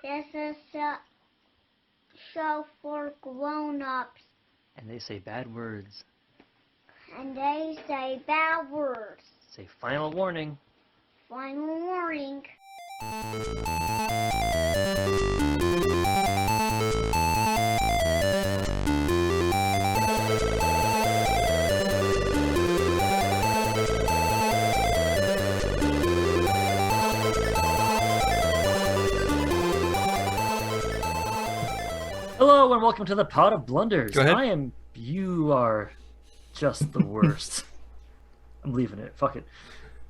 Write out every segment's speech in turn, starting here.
This is a show for grown-ups. And they say bad words. And they say bad words. Say final warning. Final warning. Hello and welcome to the Pot of Blunders. Go ahead. You are just the worst. I'm leaving it. Fuck it.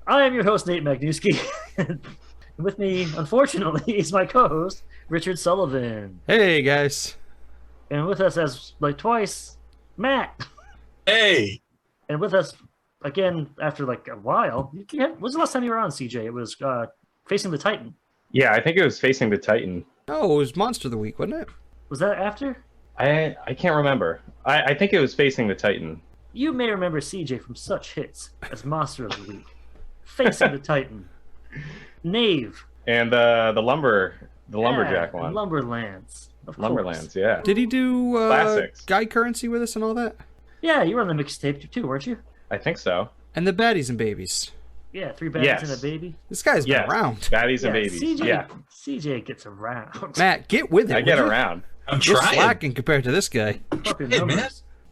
I am your host, Nate Magnuski. And with me, unfortunately, is my co-host, Richard Sullivan. Hey, guys. And with us, as like twice, Matt. Hey! And with us, again, after like a while, when was the last time you were on, CJ? It was Facing the Titan. Yeah, I think it was Facing the Titan. Oh, it was Monster of the Week, wasn't it? Was that after? I can't remember. I think it was Facing the Titan. You may remember CJ from such hits as Monster of the Week, Facing the Titan, Knave, And the Lumberjack one. and Lumberlands. Of course. Lumberlands, yeah. Did he do Classics. Guy Currency with us and all that? Yeah, you were on the mixtape too, weren't you? I think so. And the Baddies and Babies. Yeah, 3 baddies Yes. and a baby. This guy's been Yes. around. Baddies and babies. CJ, Yeah, CJ gets around. Matt, get with it. I get would you? around. I'm You're trying. slacking compared to this guy. Fucking Hey, numbers. man.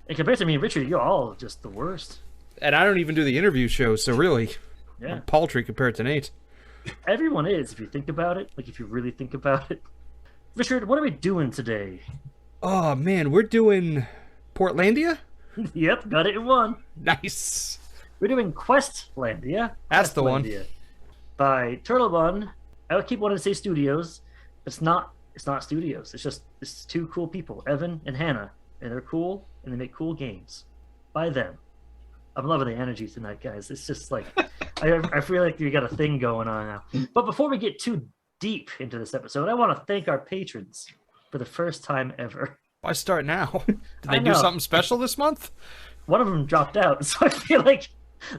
And compared to me and Richard, you're all just the worst. And I don't even do the interview show, so really, Yeah, I'm paltry compared to Nate. everyone is if you think about it. Like if you really think about it. Richard, what are we doing today? Oh, man, we're doing Portlandia? Yep, got it in one. Nice. We're doing Questlandia. That's the one. Questlandia by Turtlebun. I would keep wanting to say studios. It's not studios. It's two cool people, Evan and Hannah, and they're cool and they make cool games. By them. I'm loving the energy tonight, guys. It's just like I feel like we got a thing going on now. But before we get too deep into this episode, I want to thank our patrons for the first time ever. Why start now? Did I they do know. something special this month? One of them dropped out, so I feel like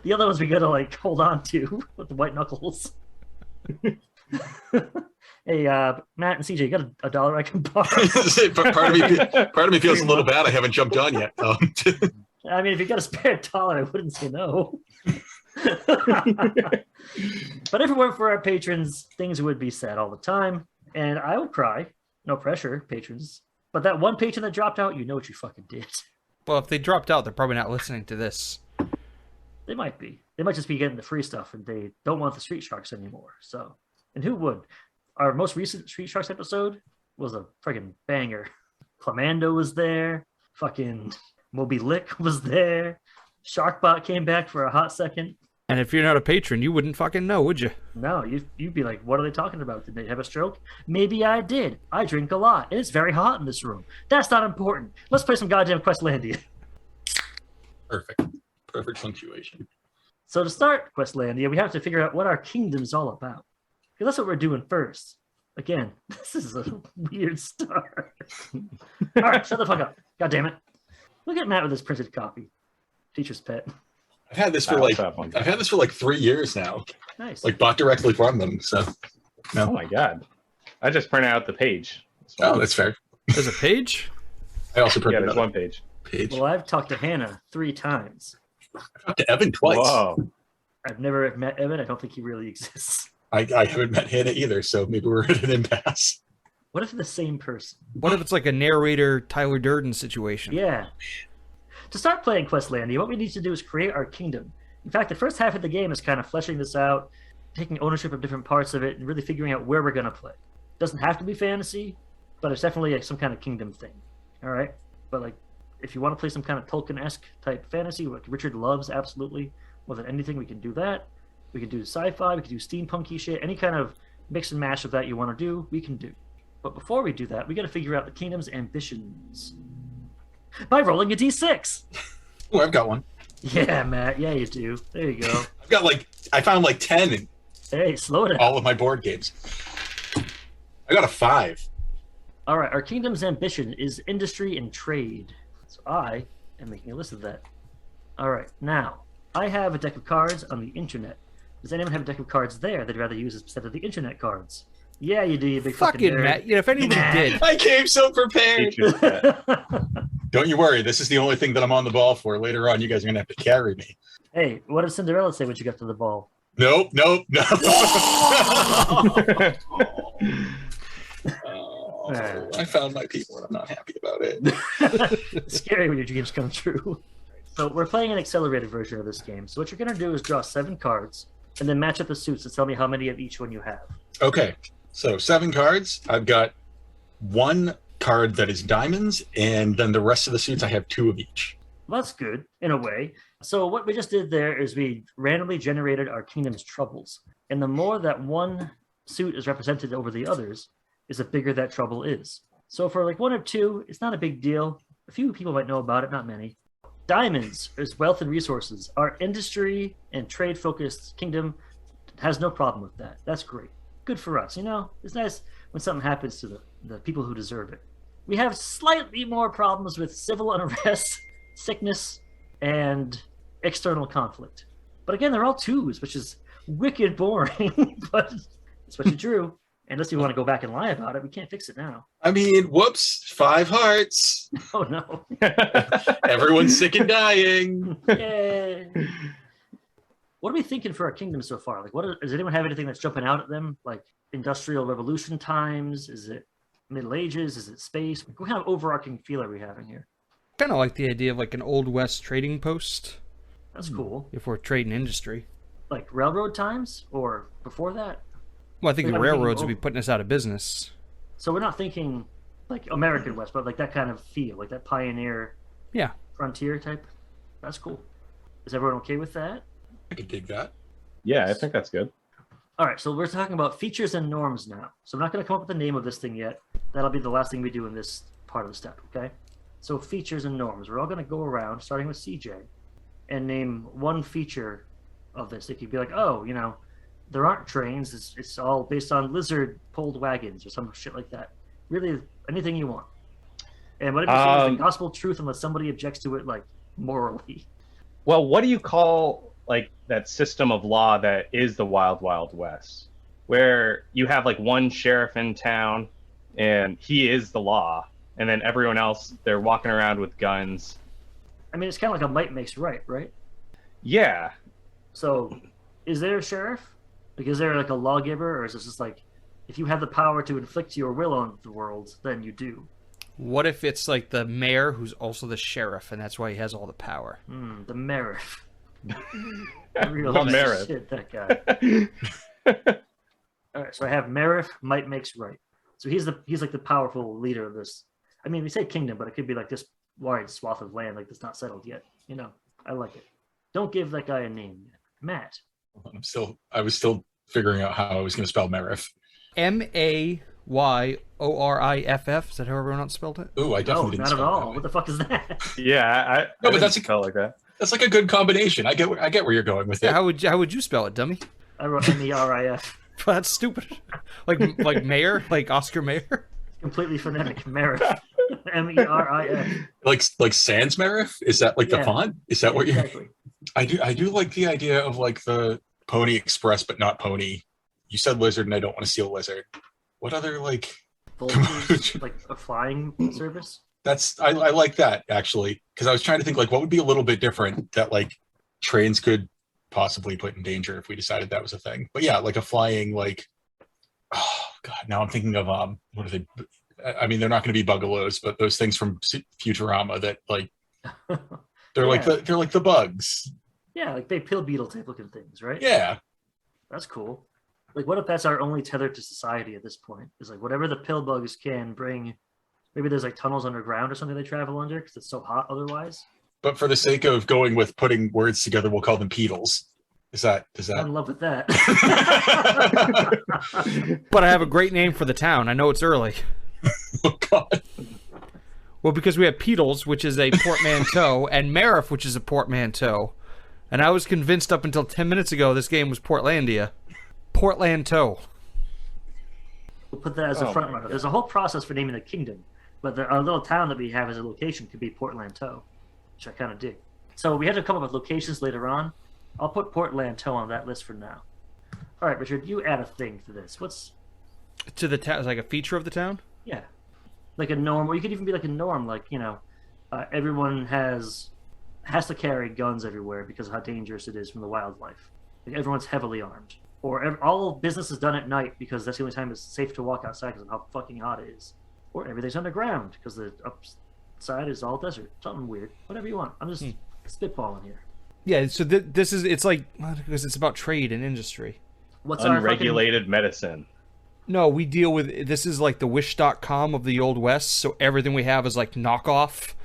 the other ones we gotta like hold on to with the white knuckles. Hey, Matt and CJ, you got a dollar I can borrow? part of me feels a little bad. I haven't jumped on yet. I mean, if you got a spare dollar, I wouldn't say no. But if it weren't for our patrons, things would be sad all the time, and I would cry. No pressure, patrons. But that one patron that dropped out, you know what you fucking did. Well, if they dropped out, they're probably not listening to this. They might be. They might just be getting the free stuff, and they don't want the Street Sharks anymore. So, and who would? Our most recent Street Sharks episode was a friggin' banger. Clamando was there. Fucking Moby Lick was there. Sharkbot came back for a hot second. And if you're not a patron, you wouldn't fucking know, would you? No, you'd be like, what are they talking about? Did they have a stroke? Maybe I did. I drink a lot, and it's very hot in this room. That's not important. Let's play some goddamn Questlandia. Perfect punctuation. So to start Questlandia, we have to figure out what our kingdom's all about. Because that's what we're doing first. Again, this is a weird start. All right, shut the fuck up. God damn it. Look at Matt with his printed copy. Teacher's pet. I've had this for I'll have one. 3 years now. Nice. Like bought directly from them. So Oh my god. I just printed out the page. oh, that's fair. There's a page? I also Yeah, printed there's another one page. page. Well, I've talked to Hannah 3 times. I talked to Evan twice. Whoa. I've never met Evan. I don't think he really exists. I haven't met Hannah either, so maybe we're at an impasse. What if the same person? What if it's like a narrator Tyler Durden situation? Yeah. To start playing Questlandia, what we need to do is create our kingdom. In fact, the first half of the game is kind of fleshing this out, taking ownership of different parts of it, and really figuring out where we're going to play. Doesn't have to be fantasy, but it's definitely like some kind of kingdom thing. All right? But like, if you want to play some kind of Tolkien-esque type fantasy, like Richard loves absolutely, more than anything, we can do that. We can do sci-fi, we can do steampunky shit, any kind of mix and mash of that you want to do, we can do. But before we do that, we got to figure out the kingdom's ambitions by rolling a d6. Oh, I've got one. Yeah, Matt. Yeah, you do. There you go. I found like 10 in Hey, slow down. all of my board games. I got a 5. All right, our kingdom's ambition is industry and trade. So I am making a list of that. All right, now, I have a deck of cards on the internet. Does anyone have a deck of cards there they'd rather use instead of the internet cards? Yeah, you do, you big Fucking nerd. Matt. You know, if anybody did. I came so prepared. Teacher's pet. Don't you worry. This is the only thing that I'm on the ball for. Later on, you guys are gonna have to carry me. Hey, what did Cinderella say when she got to the ball? Nope. Oh, I found my people, and I'm not happy about it. It's scary when your dreams come true. So we're playing an accelerated version of this game. So what you're going to do is draw 7 cards, and then match up the suits and tell me how many of each one you have. Okay, so 7 cards. I've got 1 card that is diamonds, and then the rest of the suits I have 2 of each. Well, that's good, in a way. So what we just did there is we randomly generated our kingdom's troubles. And the more that one suit is represented over the others, is the bigger that trouble is. So for like 1 or 2, it's not a big deal. A few people might know about it, not many. Diamonds is wealth and resources. Our industry and trade-focused kingdom has no problem with that. That's great. Good for us, you know? It's nice when something happens to the people who deserve it. We have slightly more problems with civil unrest, sickness, and external conflict. But again, they're all 2s, which is wicked boring, but it's what you drew. Unless you want to go back and lie about it, we can't fix it now. I mean, whoops, 5 hearts. Oh, no. Everyone's sick and dying. Yay. What are we thinking for our kingdom so far? Like, does anyone have anything that's jumping out at them? Like Industrial Revolution times? Is it Middle Ages? Is it space? What kind of overarching feel are we having here? Kind of like the idea of like an Old West trading post. That's cool. If we're trading industry. Like railroad times or before that? Well, I think Like, the I'm thinking railroads would be putting us out of business. So we're not thinking like American West, but like that kind of feel, like that pioneer frontier type. That's cool. Is everyone okay with that? I could dig that. Yeah, I think that's good. All right, so we're talking about features and norms now. So I'm not going to come up with the name of this thing yet. That'll be the last thing we do in this part of the step, okay? So features and norms. We're all going to go around, starting with CJ, and name one feature of this. It could be like, oh, you know, there aren't trains. It's all based on lizard-pulled wagons or some shit like that. Really, anything you want. And whatever you say is the gospel truth unless somebody objects to it, like, morally. Well, what do you call like that system of law that is the Wild Wild West, where you have like one sheriff in town and he is the law, and then everyone else, they're walking around with guns? I mean, it's kind of like a might makes right, right? Yeah. So, is there a sheriff? Like, is there like a lawgiver, or is this just like, if you have the power to inflict your will on the world, then you do? What if it's like the mayor who's also the sheriff, and that's why he has all the power? The mayor. Real The Merriff. shit, that guy. All right, so I have Merriff, might makes right. So he's like the powerful leader of this. I mean, we say kingdom, but it could be like this wide swath of land, like that's not settled yet. You know, I like it. Don't give that guy a name yet. Matt. I was still figuring out how I was going to spell Meriff. Mayoriff. Is that how everyone else spelled it? Ooh, I No, definitely didn't not at spell it that all. way. What the fuck is that? Yeah, No, but I that's didn't spell like that. That's like a good combination. I get where you're going with it. Yeah, how would you spell it, dummy? I wrote Merif. That's stupid. Like mayor, like Oscar Mayer. Completely phonetic. Merif. Merif. Like sans Meriff? Is that like the font? Is that what you're? Exactly. I do like the idea of like the Pony Express, but not pony. You said lizard, and I don't want to steal lizard. What other like? Vultures, like a flying service. I like that actually, because I was trying to think like what would be a little bit different that like trains could possibly put in danger if we decided that was a thing. But yeah, like a flying like, oh god, now I'm thinking of what are they? I mean, they're not going to be bugalows, but those things from Futurama that like they're like the bugs. Yeah, like big pill beetle type looking things, right? Yeah, That's cool. Like, what if that's our only tether to society at this point? Is like whatever the pill bugs can bring. Maybe there's like tunnels underground or something they travel under because it's so hot otherwise. but for the sake of going with putting words together, we'll call them pedals. Is that? I'm in love with that. But I have a great name for the town. I know it's early. Oh god. Well, because we have Peedles, which is a portmanteau, and Meriff, which is a portmanteau. And I was convinced up until 10 minutes ago this game was Portlandia. Portlanteau. We'll put that as a front runner. There's a whole process for naming the kingdom, but our little town that we have as a location could be Portlanteau, which I kind of dig. So we had to come up with locations later on. I'll put Portlanteau on that list for now. All right, Richard, you add a thing to this. To the town, like a feature of the town. Yeah, like a norm, or you could even be like a norm, like everyone has to carry guns everywhere because of how dangerous it is from the wildlife. Like everyone's heavily armed, or all business is done at night because that's the only time it's safe to walk outside because of how fucking hot it is. Or everything's underground because the upside is all desert. Something weird. Whatever you want. I'm just spitballing here. Yeah. So this is it's like because it's about trade and industry. What's unregulated medicine? No, we deal with this is like the Wish.com of the Old West. So everything we have is like knockoff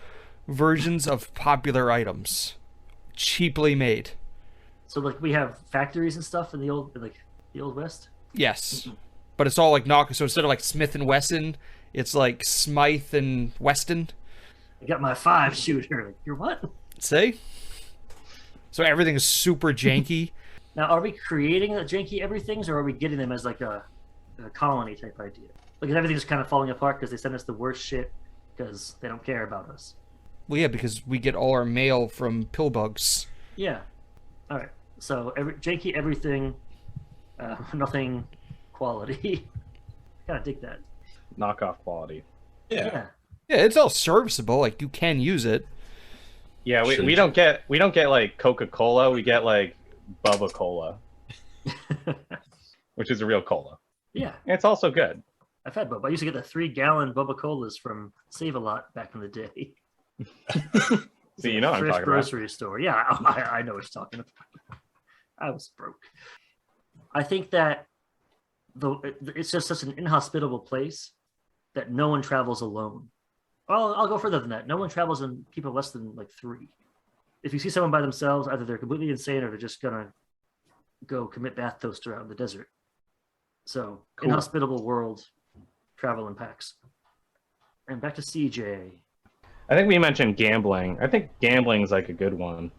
versions of popular items, cheaply made. So like we have factories and stuff in the old West. Yes, but it's all like knock. So instead of like Smith and Wesson, it's like Smythe and Weston. I got my 5 shooter. Like, you're what? See? So everything is super janky. Now, are we creating the janky everythings, or are we getting them as like a colony type idea? Like everything's kind of falling apart because they send us the worst shit because they don't care about us. Well, yeah, because we get all our mail from pillbugs. Yeah. All right. So janky everything, nothing quality. Gotta dig that. Knockoff quality. Yeah. Yeah, it's all serviceable. Like you can use it. Yeah, we don't get like Coca-Cola. We get like Bubba Cola, which is a real cola. Yeah. And it's also good. I've had Bubba. I used to get the 3-gallon Bubba Colas from Save-A-Lot back in the day. So you know what I'm talking grocery store. Yeah, I know what you're talking about. I was broke. I think that it's just such an inhospitable place that no one travels alone. I'll go further than that. No one travels in people less than like 3. If you see someone by themselves, either they're completely insane or they're just gonna go commit bath toaster out in the desert. So Cool. Inhospitable world, travel in packs. And back to CJ. I think we mentioned gambling. I think gambling is like a good one.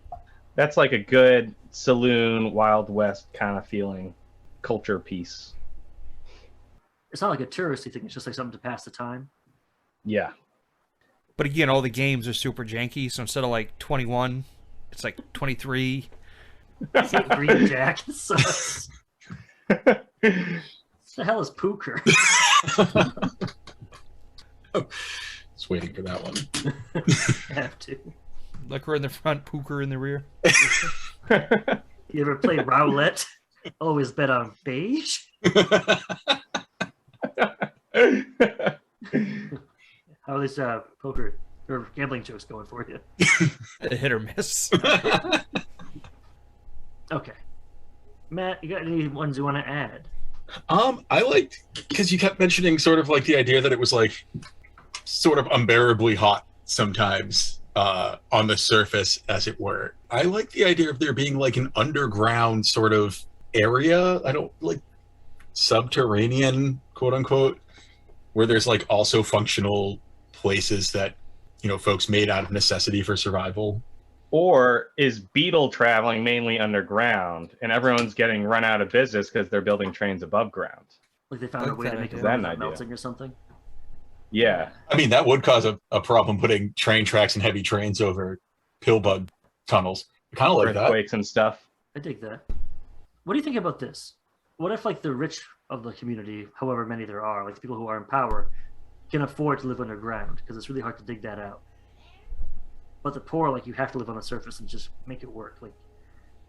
That's like a good saloon, Wild West kind of feeling culture piece. It's not like a touristy thing. It's just like something to pass the time. Yeah. But again, all the games are super janky. So instead of like 21, it's like 23. It's like Green Jack. It sucks. What the hell is Pooker? Just waiting for that one. I have to. Liquor in the front, pooker in the rear. You ever play roulette? Always bet on beige? How are these poker or gambling jokes going for you? Hit or miss. Okay. Matt, you got any ones you want to add? I liked because you kept mentioning sort of like the idea that it was like sort of unbearably hot sometimes on the surface, as it were. I like the idea of there being like an underground sort of area. I don't like subterranean, quote unquote, where there's like also functional places that, you know, folks made out of necessity for survival. Or is Beetle traveling mainly underground and everyone's getting run out of business because they're building trains above ground? Like they found a way to make it that without idea. melting or something? Yeah. I mean, that would cause a problem putting train tracks and heavy trains over pillbug tunnels. Kind of like that. Earthquakes and stuff. I dig that. What do you think about this? What if like the rich of the community, however many there are, like the people who are in power, can afford to live underground because it's really hard to dig that out. But the poor, like you have to live on the surface and just make it work. Like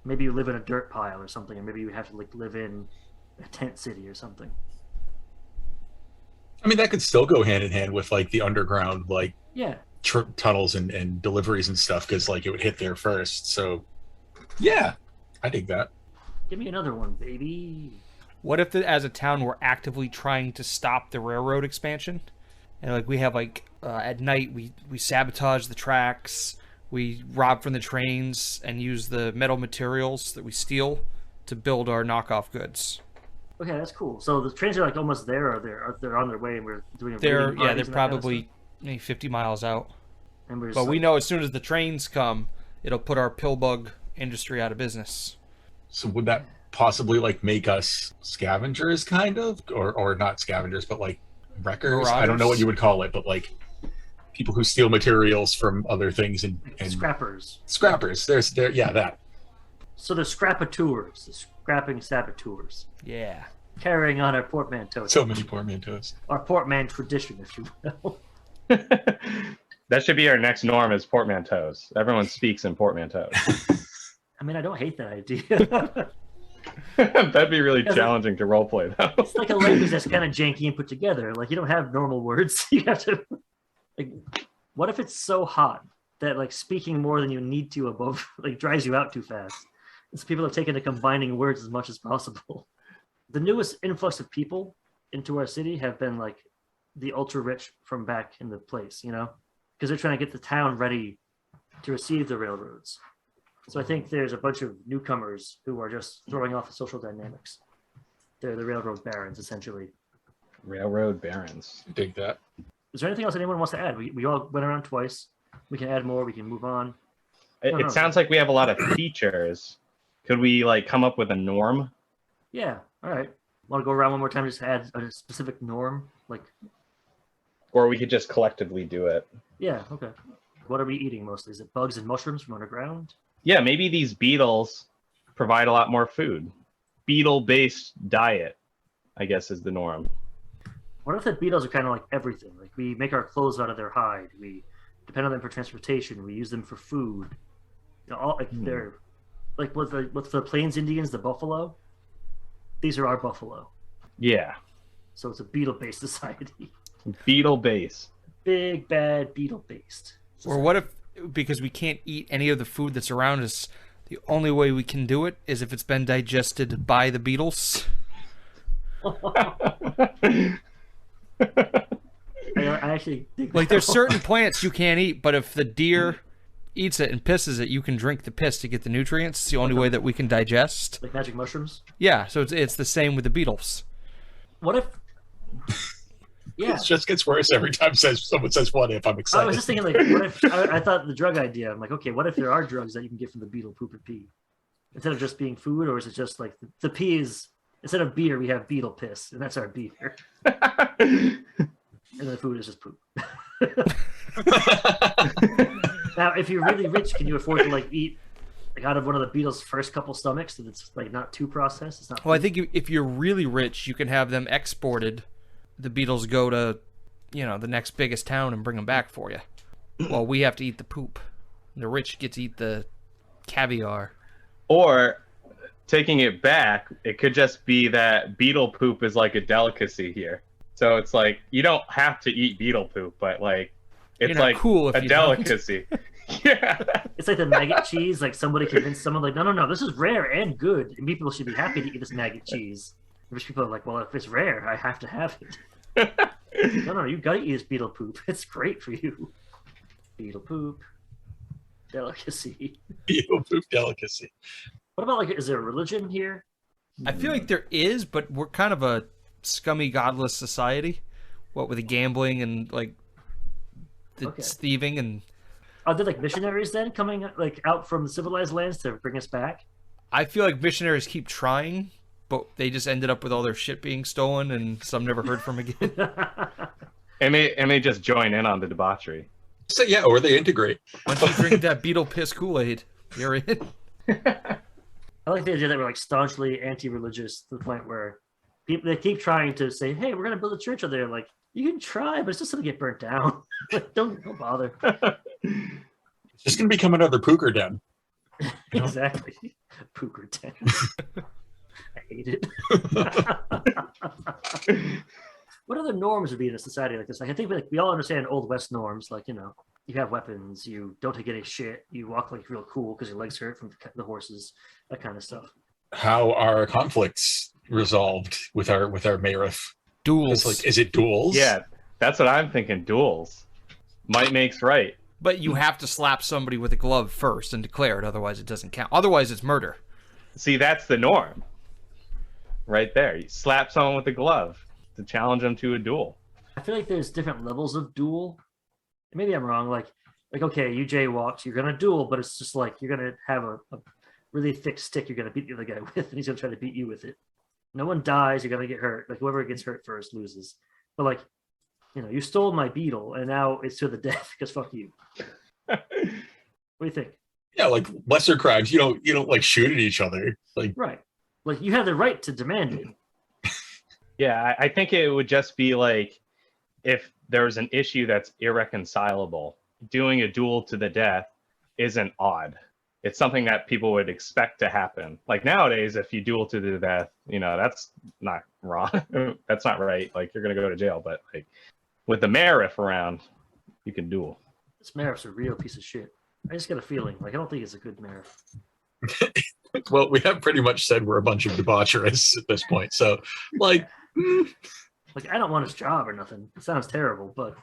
maybe you live in a dirt pile or something, or maybe you have to like live in a tent city or something. I mean, that could still go hand in hand with like the underground, like Yeah. tunnels and deliveries and stuff, because like it would hit there first. So, yeah, I dig that. Give me another one, baby. What if, as a town, we're actively trying to stop the railroad expansion? And like we have like at night we sabotage the tracks, we rob from the trains, and use the metal materials that we steal to build our knockoff goods. Okay, that's cool. So the trains are like almost there, or they're on their way, and we're doing a They're raiding yeah, parties they're and that kind of probably stuff? maybe 50 miles out. And we're just But we like- know as soon as the trains come, it'll put our pillbug industry out of business. So would that possibly like make us scavengers, kind of, or not scavengers, but like wreckers? I don't know what you would call it, but like people who steal materials from other things and scrappers. Scrappers. Yeah, that. So the scrappateurs, the scrapping saboteurs. Yeah. carrying on our portmanteaus. So many portmanteaus. Our portman tradition, if you will. That should be our next norm is portmanteaus. Everyone speaks in portmanteaus. I mean, I don't hate that idea. That'd be really challenging to roleplay, though. It's like a language that's kind of janky and put together. Like, you don't have normal words. You have to... Like, what if it's so hot that, like, speaking more than you need to above, like, dries you out too fast? It's people have taken to combining words as much as possible. The newest influx of people into our city have been, like, the ultra-rich from back in the place, you know? Because they're trying to get the town ready to receive the railroads. So I think there's a bunch of newcomers who are just throwing off the social dynamics. They're the railroad barons, essentially. Railroad barons. Dig that. Is there anything else anyone wants to add? We all went around twice. We can add more. We can move on. It sounds like we have a lot of features. Could we like come up with a norm? Yeah. All right. Want to go around one more time just to add a specific norm? Like, Or we could just collectively do it. yeah, okay. What are we eating mostly? Is it bugs and mushrooms from underground? Yeah, maybe these beetles provide a lot more food. Beetle-based diet, I guess, is the norm. What if the beetles are kind of like everything? Like, we make our clothes out of their hide. We depend on them for transportation. We use them for food. You know, all like they're like with the Plains Indians, the buffalo. These are our buffalo. Yeah, So it's a beetle-based society. beetle-based. Big bad beetle-based. Or what if, because we can't eat any of the food that's around us, the only way we can do it is if it's been digested by the beetles? I actually think Like, there's certain plants you can't eat, but if the deer eats it and pisses it, you can drink the piss to get the nutrients. It's the only way that we can digest. like magic mushrooms. Yeah, so it's the same with the beetles. What if? Yeah, It just gets worse every time someone says what if. I'm I excited. was just thinking, like, what if? I thought the drug idea. I'm like, okay, what if there are drugs that you can get from the beetle poop and pee, instead of just being food, or is it just like the pee is instead of beer we have beetle piss, and that's our beer, and the food is just poop. Now, if you're really rich, can you afford to like eat like out of one of the beetle's first couple stomachs that it's like not too processed? It's not. Well, I think if you're really rich, you can have them exported. The beetles go to, the next biggest town and bring them back for you. Well, we have to eat the poop. The rich get to eat the caviar. Or taking it back, it could just be that beetle poop is like a delicacy here. So it's like you don't have to eat beetle poop, but like it's You're not like cool if a you don't. delicacy. Yeah. It's like the maggot cheese. Like somebody convinced someone, like, no, this is rare and good, and people should be happy to eat this maggot cheese. Rich people are like, well, if it's rare, I have to have it. No, you gotta eat this beetle poop. It's great for you. Beetle poop, delicacy. Beetle poop delicacy. What about like, is there a religion here? I feel like there is, but we're kind of a scummy, godless society. What with the gambling and like the Okay. thieving and. Are there like missionaries then coming like out from the civilized lands to bring us back? I feel like missionaries keep trying, but they just ended up with all their shit being stolen, and some never heard from again. And they just join in on the debauchery. So yeah, or they integrate. Once you drink that beetle piss Kool-Aid, you're in. I like the idea that we're like staunchly anti-religious to the point where people they keep trying to say, "Hey, we're gonna build a church out there." Like, you can try, but it's just gonna get burnt down. Like, don't bother. It's just going to become another pooker den. Exactly. Pooker den. I hate it. What other norms would be in a society like this? Like, I think we all understand Old West norms. Like, you have weapons, you don't take any shit, you walk like real cool because your legs hurt from the horses, that kind of stuff. How are conflicts resolved with our Mayorif? Duels. It's like, is it duels? Yeah, that's what I'm thinking. Duels. Might makes right. But you have to slap somebody with a glove first and declare it, otherwise it doesn't count. Otherwise it's murder. See, that's the norm. Right there. You slap someone with a glove to challenge them to a duel. I feel like there's different levels of duel. Maybe I'm wrong. Like okay, you jaywalked, you're gonna duel, but it's just like you're gonna have a really thick stick you're gonna beat the other guy with, and he's gonna try to beat you with it. No one dies, you're gonna get hurt. Like whoever gets hurt first loses. But like, you stole my beetle, and now it's to the death because fuck you. What do you think? Yeah, like lesser crimes. You don't like shoot at each other. Like Right. Like you have the right to demand it. Yeah, I think it would just be like if there's an issue that's irreconcilable, doing a duel to the death isn't odd. It's something that people would expect to happen. Like nowadays, if you duel to the death, that's not wrong. That's not right. Like you're gonna go to jail. But like with the Marif around, you can duel. This Marif's a real piece of shit. I just got a feeling. Like, I don't think it's a good Marif. Well, we have pretty much said we're a bunch of debaucherists at this point. So, like, Like, I don't want his job or nothing. It sounds terrible, but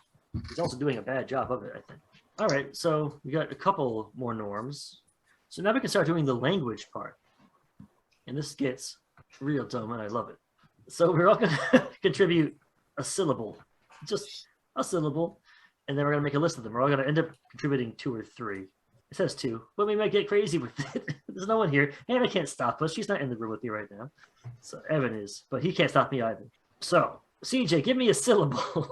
he's also doing a bad job of it, I think. All right, so we got a couple more norms. So now we can start doing the language part. And this gets real dumb, and I love it. So we're all going to contribute a syllable, just a syllable, and then we're going to make a list of them. We're all going to end up contributing 2 or 3. It says 2, but we might get crazy with it. There's no one here. Hannah can't stop us. She's not in the room with me right now. So Evan is, but he can't stop me either. So, CJ, give me a syllable.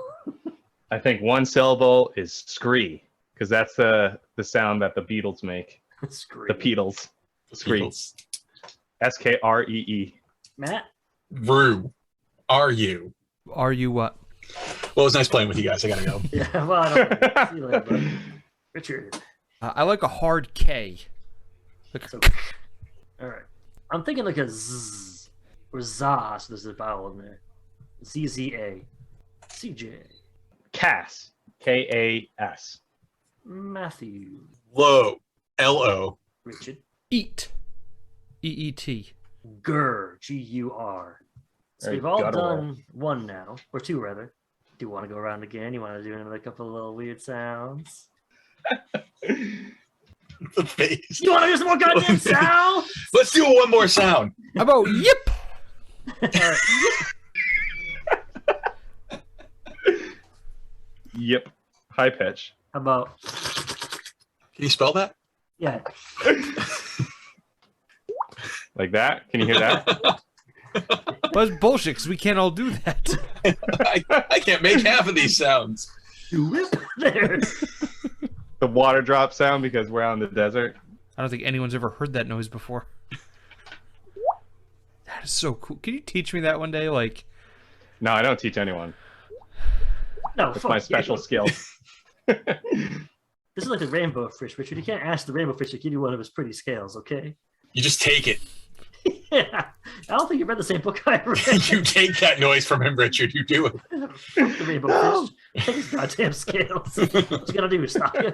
I think one syllable is scree, because that's the sound that the Beatles make. Scream. The Beatles. Scree. Beatles. Skree. Matt? Rue. Are you? Are you what? Well, it was nice playing with you guys. I gotta go. Yeah, well, I don't know. See you later, bud. Richard. I like a hard K. Like, So, all right. I'm thinking like a Z or za, so there's a vowel in there. ZZA. CJ. Cass. Kas. Matthew. Low. Lo. Richard. eat. EET. Gur. Gur. So Very we've all guttural. done 1 now, or 2 rather. Do you want to go around again? You want to do another couple of little weird sounds? The face. You want to do some more goddamn sounds? Let's do one more sound. How about yip? All right. Yep. High pitch. How about, Can you spell that? yeah. Like that? Can you hear that? Well, it's bullshit because we can't all do that. I can't make half of these sounds. Whip there. The water drop sound because we're out in the desert. I don't think anyone's ever heard that noise before. That is so cool. Can you teach me that one day? Like, No, I don't teach anyone. No, It's fuck my you. special skill. This is like the rainbow fish, Richard. You can't ask the rainbow fish to give you one of his pretty scales, okay? You just take it. Yeah. I don't think you read the same book I read. You take that noise from him, Richard. You do it. Fuck the rainbow fish. Take his goddamn scales. What you gonna do? Stop you?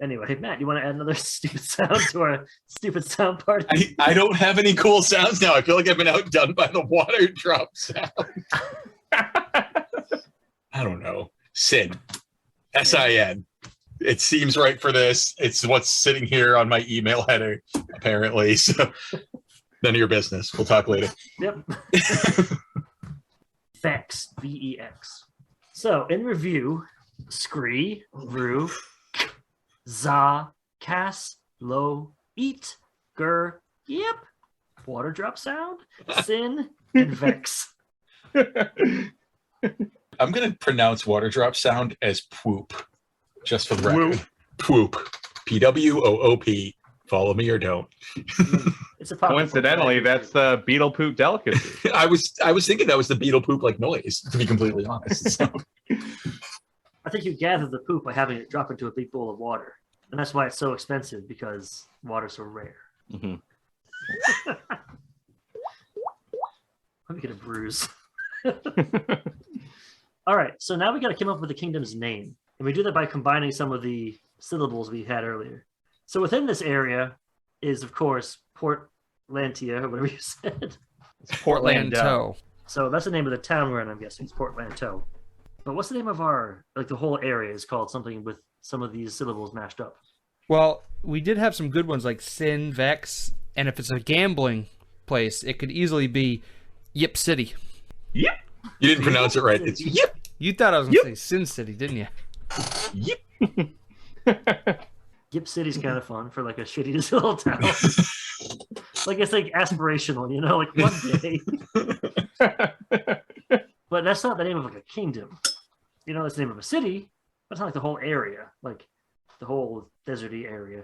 Anyway, Matt, you want to add another stupid sound to our stupid sound party? I don't have any cool sounds now. I feel like I've been outdone by the water drop sound. I don't know. Sin. S-I-N. It seems right for this. It's what's sitting here on my email header, apparently. So none of your business. We'll talk later. Yep. Vex. V-E-X. So, in review, Scree, Rue, Za, Cass, Lo, Eat, Gur, Yep, Water Drop Sound, Sin, and Vex. I'm going to pronounce water drop sound as poop, just for the record. Poop. P-W-O-O-P. Follow me or don't. It's a popular Coincidentally, popular- that's the beetle poop delicacy. I was thinking that was the beetle poop like noise, to be completely honest. So. I think you gather the poop by having it drop into a big bowl of water. And that's why it's so expensive, because water's so rare. Mhm. Let me get a bruise. All right, so now we got to come up with the kingdom's name. And we do that by combining some of the syllables we had earlier. So within this area is, of course, Portlandia, or whatever you said. It's Portlandia. So that's the name of the town we're in, I'm guessing. It's Portlandia. But what's the name of our, like the whole area is called something with some of these syllables mashed up. Well, we did have some good ones like Sin, Vex, and if it's a gambling place, it could easily be Yip City. Yep. You didn't pronounce it right. It's yip, You thought I was going to say Sin City, didn't you? yip. Gip City's kind of fun for like a shitty little town. Like it's like aspirational, you know, like one day. But that's not the name of like a kingdom. You know, that's the name of a city, but it's not like the whole area, like the whole deserty area.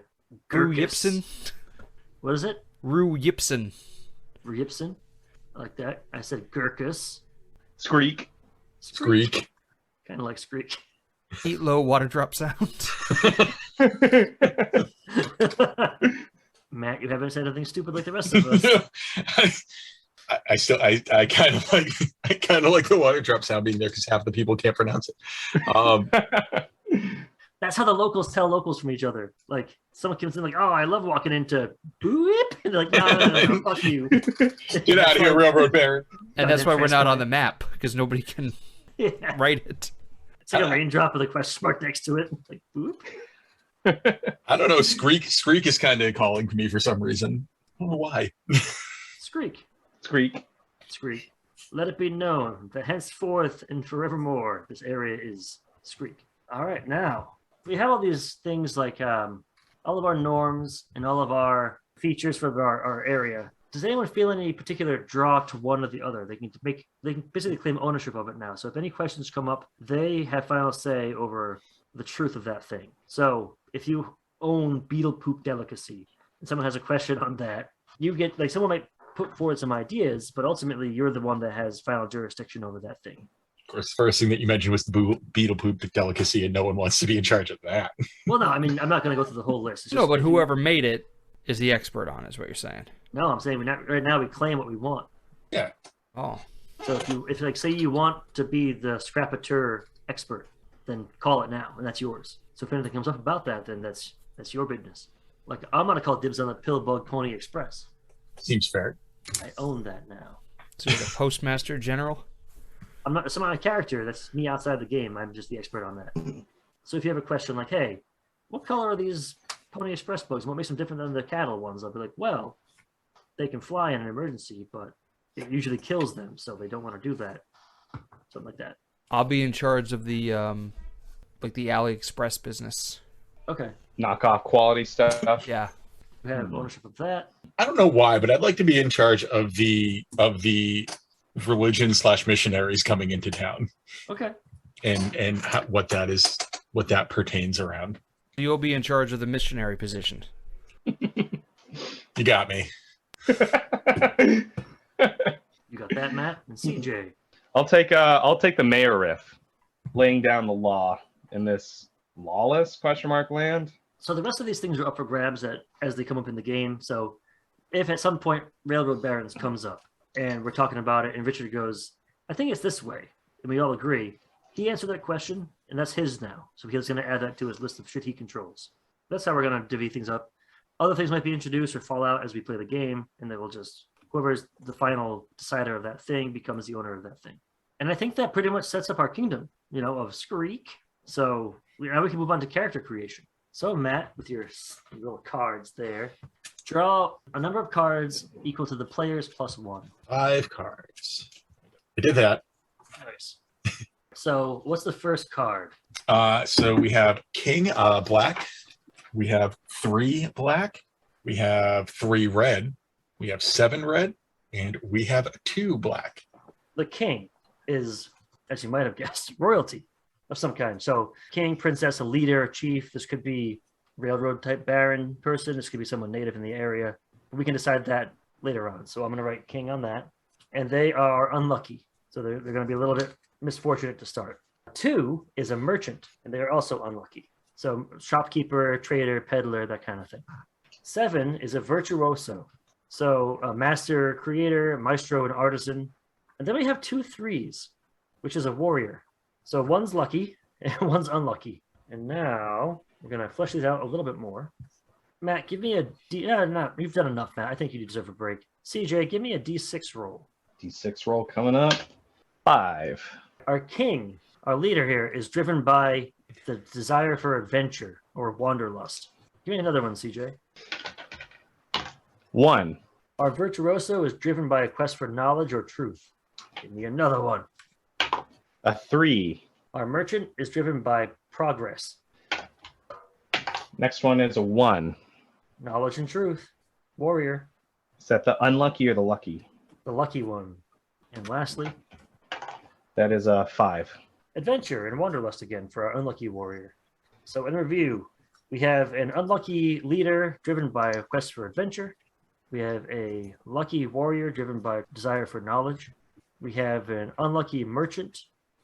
Rue Gurkus. Yipson. What is it? Rue Yipson. Ryipson? I like that. I said Gurkus. Skreek. Skreek. Kind of like Skreek. Eat low water drop sound. Matt, you haven't said anything stupid like the rest of us. I kind of like the water drop sound being there because half the people can't pronounce it. That's how the locals tell locals from each other. Like someone comes in like, "Oh, I love walking into Boop," and they're like, "No, fuck you, Get out of here, Railroad Baron." And that's why we're not on the map, because nobody can write it. It's like a raindrop with a question mark next to it. It's like Boop. I don't know. Skreek is kind of calling to me for some reason. I don't know why. Skreek. Skreek. Skreek. Let it be known that henceforth and forevermore, this area is Skreek. All right, now we have all these things like all of our norms and all of our features for our area. Does anyone feel any particular draw to one or the other? They can basically claim ownership of it now. So if any questions come up, they have final say over the truth of that thing. So if you own beetle poop delicacy and someone has a question on that, you get like someone might put forward some ideas, but ultimately you're the one that has final jurisdiction over that thing. Of course, the first thing that you mentioned was the beetle poop delicacy, and no one wants to be in charge of that. Well, no, I mean, I'm not going to go through the whole list. It's No, just but if whoever made it is the expert on, is what you're saying. No, I'm saying right now we claim what we want. Yeah. Oh. So if like say you want to be the scrapateur expert, then call it now, and that's yours. So if anything comes up about that, then that's your business. Like I'm going to call dibs on the Pillbug Pony Express. Seems fair. I own that now. So you're the postmaster general? I'm not some character. That's me outside the game. I'm just the expert on that. So if you have a question like, "Hey, what color are these Pony Express bugs? What makes them different than the cattle ones?" I'll be like, "Well, they can fly in an emergency, but it usually kills them, so they don't want to do that." Something like that. I'll be in charge of the like the AliExpress business. Okay. Knockoff quality stuff. Yeah. We have ownership of that. I don't know why, but I'd like to be in charge of the religion/missionaries coming into town, Okay. and what that pertains around. You'll be in charge of the missionary position. You got me. You got that, Matt and CJ. I'll take the mayor riff, laying down the law in this lawless land. So the rest of these things are up for grabs as they come up in the game. So if at some point Railroad Barons comes up and we're talking about it and Richard goes, "I think it's this way," and we all agree, he answered that question and that's his now. So he's going to add that to his list of shit he controls. That's how we're going to divvy things up. Other things might be introduced or fall out as we play the game, and then we'll just, whoever's the final decider of that thing becomes the owner of that thing. And I think that pretty much sets up our kingdom, of Skreek. So now we can move on to character creation. So Matt, with your little cards there, draw a number of cards equal to the players plus 1. 5 cards. I did that. Nice. So what's the first card? So we have King black. We have 3 black. We have 3 red. We have 7 red, and we have 2 black. The king is, as you might have guessed, royalty of some kind. So king, princess, a leader, a chief. This could be railroad type baron person. This could be someone native in the area. We can decide that later on. So I'm going to write king on that. And they are unlucky. So they're going to be a little bit misfortunate to start. 2 is a merchant, and they're also unlucky. So shopkeeper, trader, peddler, that kind of thing. 7 is a virtuoso. So a master, creator, maestro, and artisan. And then we have 2 3s, which is a warrior. So one's lucky and one's unlucky. And now we're going to flesh these out a little bit more. Matt, give me a D. No, you've done enough, Matt. I think you deserve a break. CJ, give me a D6 roll. D6 roll coming up. 5. Our king, our leader here, is driven by the desire for adventure or wanderlust. Give me another one, CJ. 1. Our virtuoso is driven by a quest for knowledge or truth. Give me another one. A 3. Our merchant is driven by progress. Next one is a 1. Knowledge and truth. Warrior. Is that the unlucky or the lucky? The lucky one. And lastly, That is a 5. adventure and wanderlust again for our unlucky warrior. So in review, we have an unlucky leader driven by a quest for adventure, We have a lucky warrior driven by desire for knowledge. We have an unlucky merchant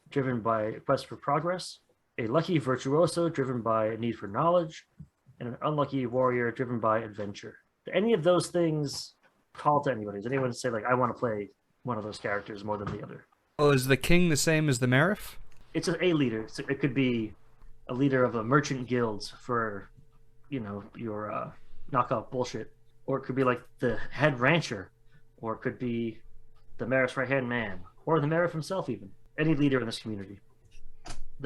driven by a quest for progress. A lucky virtuoso driven by a need for knowledge. And an unlucky warrior driven by adventure. Do any of those things call to anybody? Does anyone say, like, I want to play one of those characters more than the other? Oh, is the king the same as the Marif? It's a leader. So it could be a leader of a merchant guild for, your knockoff bullshit. Or it could be like the head rancher. Or it could be the Marif's right-hand man. Or the Marif himself, even. Any leader in this community.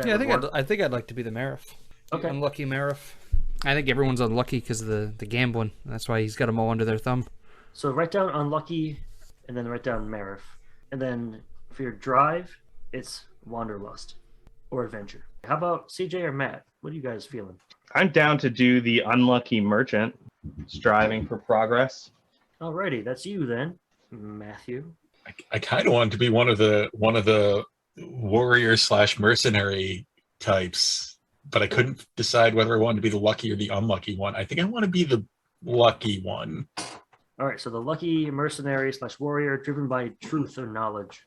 Yeah, I think I'd like to be the Marif. Okay. Unlucky Marif. I think everyone's unlucky because of the gambling. That's why he's got them all under their thumb. So write down unlucky, and then write down Marif. And then for your drive, it's wanderlust or adventure. How about CJ or Matt? What are you guys feeling? I'm down to do the unlucky merchant, striving for progress. Alrighty, that's you then, Matthew. I kind of wanted to be one of the warrior / mercenary types, but I couldn't decide whether I wanted to be the lucky or the unlucky one. I think I want to be the lucky one. All right, so the lucky mercenary / warrior driven by truth or knowledge.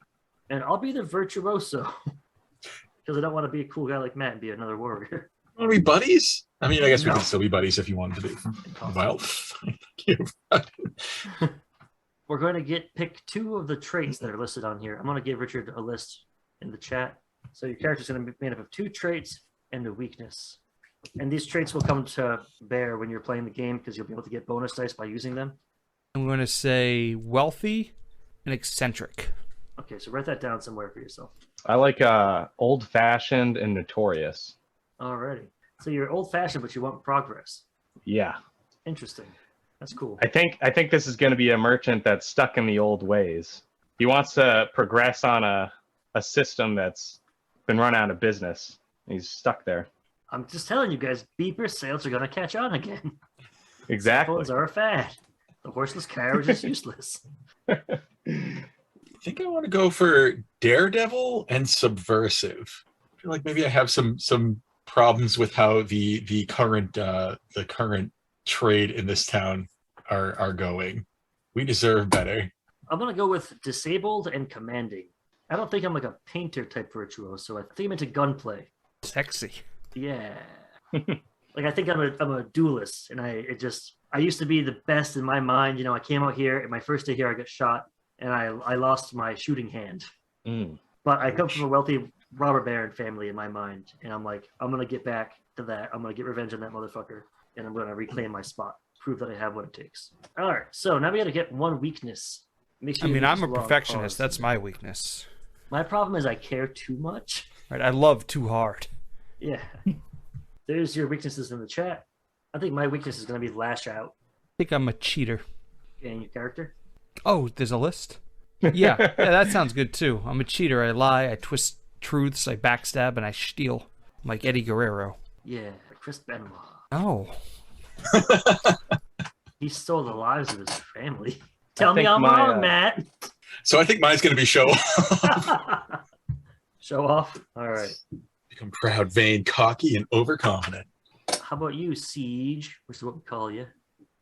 And I'll be the virtuoso because I don't want to be a cool guy like Matt and be another warrior. Want to be buddies? I mean, I guess we No. can still be buddies if you wanted to be. Well, thank you. We're going to pick 2 of the traits that are listed on here. I'm going to give Richard a list in the chat. So your character's going to be made up of 2 traits and a weakness. And these traits will come to bear when you're playing the game because you'll be able to get bonus dice by using them. I'm going to say wealthy and eccentric. Okay, so write that down somewhere for yourself. I like old-fashioned and notorious. Alrighty. So you're old-fashioned, but you want progress. Yeah. Interesting. That's cool. I think this is going to be a merchant that's stuck in the old ways. He wants to progress on a system that's been run out of business. He's stuck there. I'm just telling you guys, beeper sales are going to catch on again. Exactly. Phones are a fad. The horseless carriage is useless. I think I want to go for daredevil and subversive. I feel like maybe I have some problems with how the current trade in this town are going. We deserve better. I'm going to go with disabled and commanding. I don't think I'm like a painter type virtuoso. I think I'm into gunplay. Sexy. Yeah. Like I think I'm a duelist, and I used to be the best in my mind. I came out here, and my first day here, I got shot, and I lost my shooting hand. But I come from a wealthy robber baron family in my mind, and I'm like, I'm gonna get back to that. I'm gonna get revenge on that motherfucker, and I'm gonna reclaim my spot, prove that I have what it takes. All right, so now we got to get one weakness. Make sure I'm a perfectionist. That's my weakness. My problem is I care too much. Right, I love too hard. Yeah. There's your weaknesses in the chat. I think my weakness is going to be lash out. I think I'm a cheater. And your character? Oh, there's a list? Yeah, that sounds good too. I'm a cheater. I lie, I twist truths, I backstab, and I steal. I'm like Eddie Guerrero. Yeah, Chris Benoit. Oh. He stole the lives of his family. Tell me I'm wrong, Matt. So I think mine's going to be show off. Show off? All right. Become proud, vain, cocky, and overconfident. How about you, Siege, which is what we call you?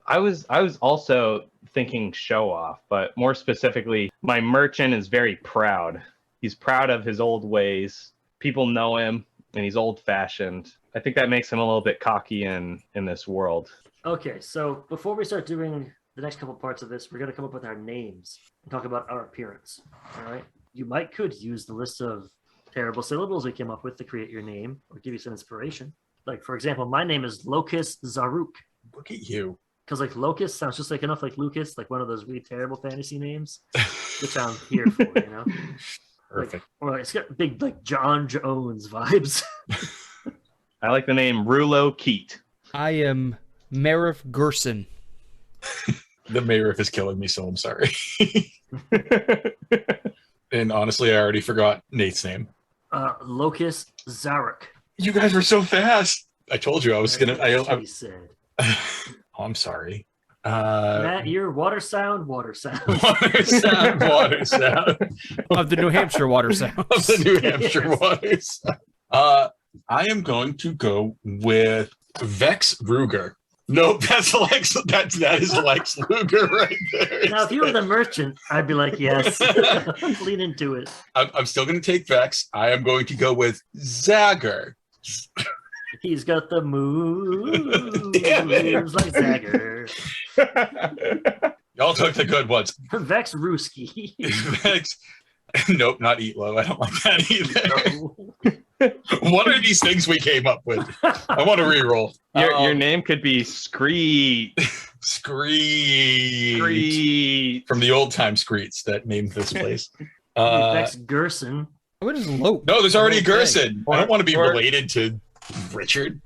I was also thinking show off, but more specifically, my merchant is very proud. He's proud of his old ways. People know him, and he's old-fashioned. I think that makes him a little bit cocky in this world. Okay, so before we start doing the next couple parts of this, we're going to come up with our names and talk about our appearance. All right? You could use the list of terrible syllables we came up with to create your name or give you some inspiration. Like, for example, my name is Locust Zaruk. Look at you. Because, like, Locust sounds just like enough like Lucas, like one of those really terrible fantasy names, which I'm here for, Perfect. Like, or it's got big, like, John Jones vibes. I like the name Rulo Keat. I am Marif Gerson. The Marif is killing me, so I'm sorry. And honestly, I already forgot Nate's name. Locust Zaruk. You guys were so fast. I told you I was gonna. That's what he said. Oh, I'm sorry. Matt, you're water sound. Water sound. Of the New Hampshire water sounds. Of the New Hampshire water sound. I am going to go with Vex Ruger. Nope, that's Lex. That is Lex Luger right there. Now, if you were the merchant, I'd be like, yes, lean into it. I'm still going to take Vex. I am going to go with Zagger. He's got the moves Damn it. like Zagger. Y'all took the good ones. Vex Ruski. Vex. Nope, not Eat Low. I don't like that either. No. What are these things we came up with? I want to reroll. Your name could be Screet. Screet. From the old time Screets that named this place. Vex Gerson. What is Lope? No, there's already a Okay. Gerson. I don't want to be Or- related to Richard.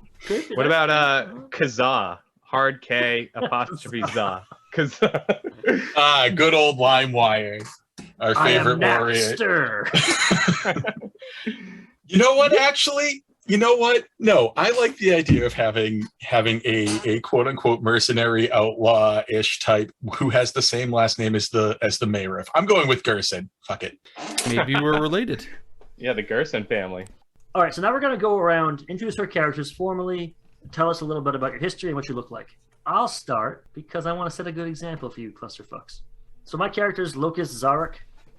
What about Kazaa? Hard K apostrophe Za. Kazaa. Good old LimeWire. Our I am favorite warrior. Napster. You know what, actually? You know what? No, I like the idea of having a quote unquote mercenary outlaw-ish type who has the same last name as the mayor. I'm going with Gerson. Fuck it. Maybe we're related. Yeah, the Gerson family. All right, so now we're going to go around, introduce our characters formally, tell us a little bit about your history and what you look like. I'll start because I want to set a good example for you clusterfucks. So my character is Locust Zarek.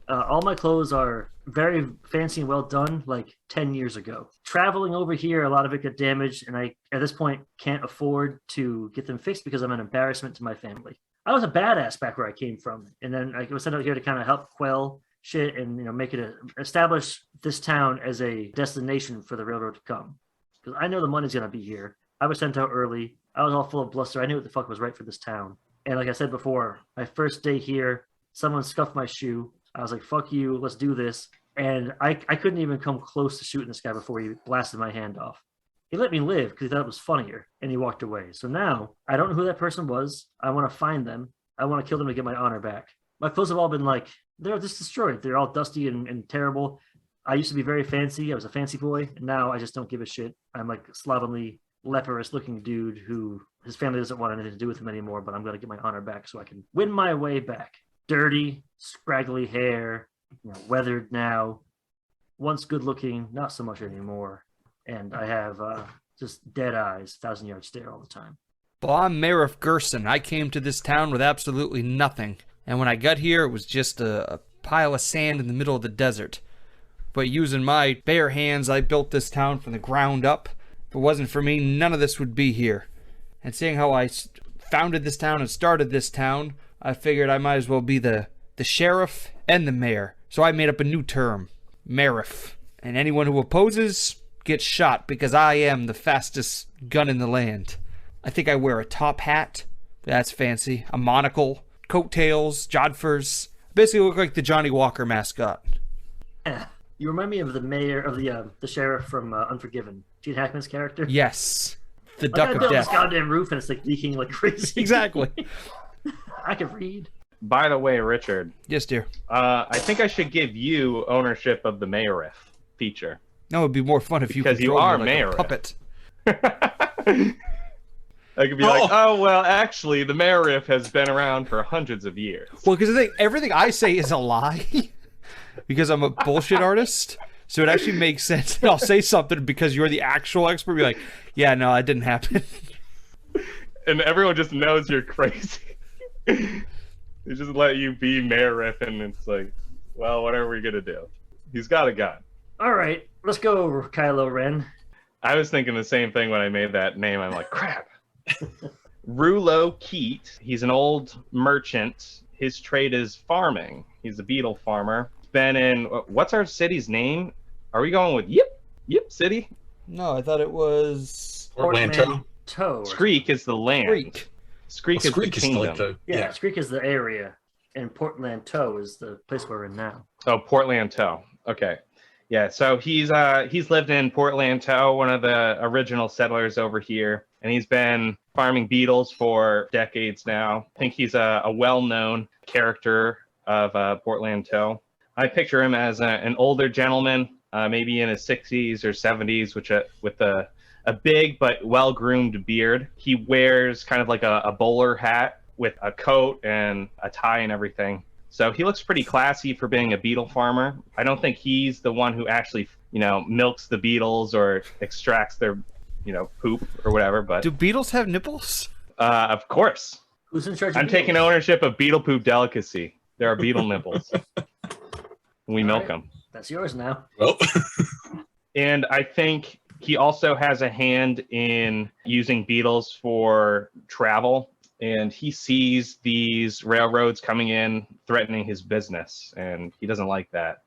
All my clothes are very fancy and well done, like 10 years ago. Traveling over here, a lot of it got damaged, and I, at this point, can't afford to get them fixed because I'm an embarrassment to my family. I was a badass back where I came from, and then I was sent out here to kind of help quell shit and make it establish this town as a destination for the railroad to come. Because I know the money's gonna be here. I was sent out early. I was all full of bluster. I knew what the fuck was right for this town. And like I said before, my first day here, someone scuffed my shoe. I was like, fuck you, let's do this. And I couldn't even come close to shooting this guy before he blasted my hand off. He let me live because he thought it was funnier, and he walked away. So now, I don't know who that person was. I want to find them. I want to kill them to get my honor back. My clothes have all been like, they're just destroyed. They're all dusty and terrible. I used to be very fancy. I was a fancy boy, and now I just don't give a shit. I'm like a slovenly, leprous-looking dude who his family doesn't want anything to do with him anymore, but I'm going to get my honor back so I can win my way back. Dirty, scraggly hair, weathered now. Once good-looking, not so much anymore. And I have just dead eyes, 1,000-yard stare all the time. Well, I'm Marif Gerson. I came to this town with absolutely nothing. And when I got here, it was just a pile of sand in the middle of the desert. But using my bare hands, I built this town from the ground up. If it wasn't for me, none of this would be here. And seeing how I founded this town and started this town, I figured I might as well be the sheriff and the mayor. So I made up a new term, Marif. And anyone who opposes gets shot because I am the fastest gun in the land. I think I wear a top hat. That's fancy. A monocle, coattails, jodhpurs. Basically look like the Johnny Walker mascot. You remind me of the mayor of the sheriff from Unforgiven, Gene Hackman's character. Yes. The I Duck gotta of build this Death. goddamn roof and it's like leaking like crazy. Exactly. I can read. By the way, Richard, Yes, dear. I think I should give you ownership of the Mayorif feature. No, it'd be more fun if you Because you controlled are me like mayor. a puppet. I could be like, oh, well, actually, the Mayorif has been around for hundreds of years. Well, because everything I say is a lie. Because I'm a bullshit artist. So it actually makes sense. I'll say something because you're the actual expert. Be like, yeah, no, it didn't happen. And everyone just knows you're crazy. They just let you be Mayorif, and it's like, well, what are we going to do? He's got a gun. All right, let's go, Kylo Ren. I was thinking the same thing when I made that name. I'm like, crap. Rulo Keat. He's an old merchant. His trade is farming. He's a beetle farmer. Been in, what's our city's name? Are we going with Yip City? No, I thought it was Orlando. Toe. Skreek is the land. Greek. Skreek is the kingdom. like the Yeah, Skreek is the area, and Portland Toe is the place we're in now. Oh, Portlanteau. Okay. Yeah, so he's lived in Portlanteau, one of the original settlers over here, and he's been farming beetles for decades now. I think he's a well-known character of Portlanteau. I picture him as an older gentleman, maybe in his 60s or 70s, with a big but well-groomed beard. He wears kind of like a bowler hat with a coat and a tie and everything. So he looks pretty classy for being a beetle farmer. I don't think he's the one who actually, milks the beetles or extracts their, poop or whatever. But Do beetles have nipples? Of course. Who's in charge of I'm taking beetles? ownership of beetle poop delicacy. There are beetle nipples. We milk right. them. That's yours now. Well, And I think he also has a hand in using beetles for travel. And he sees these railroads coming in, threatening his business. And he doesn't like that.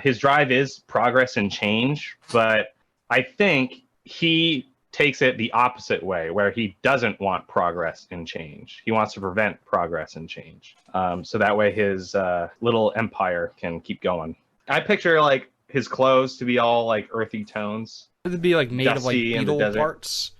His drive is progress and change. But I think he takes it the opposite way, where he doesn't want progress and change. He wants to prevent progress and change. So that way his little empire can keep going. I picture like his clothes to be all like earthy tones. It'd be like made of like Dusty in the beetle desert. parts.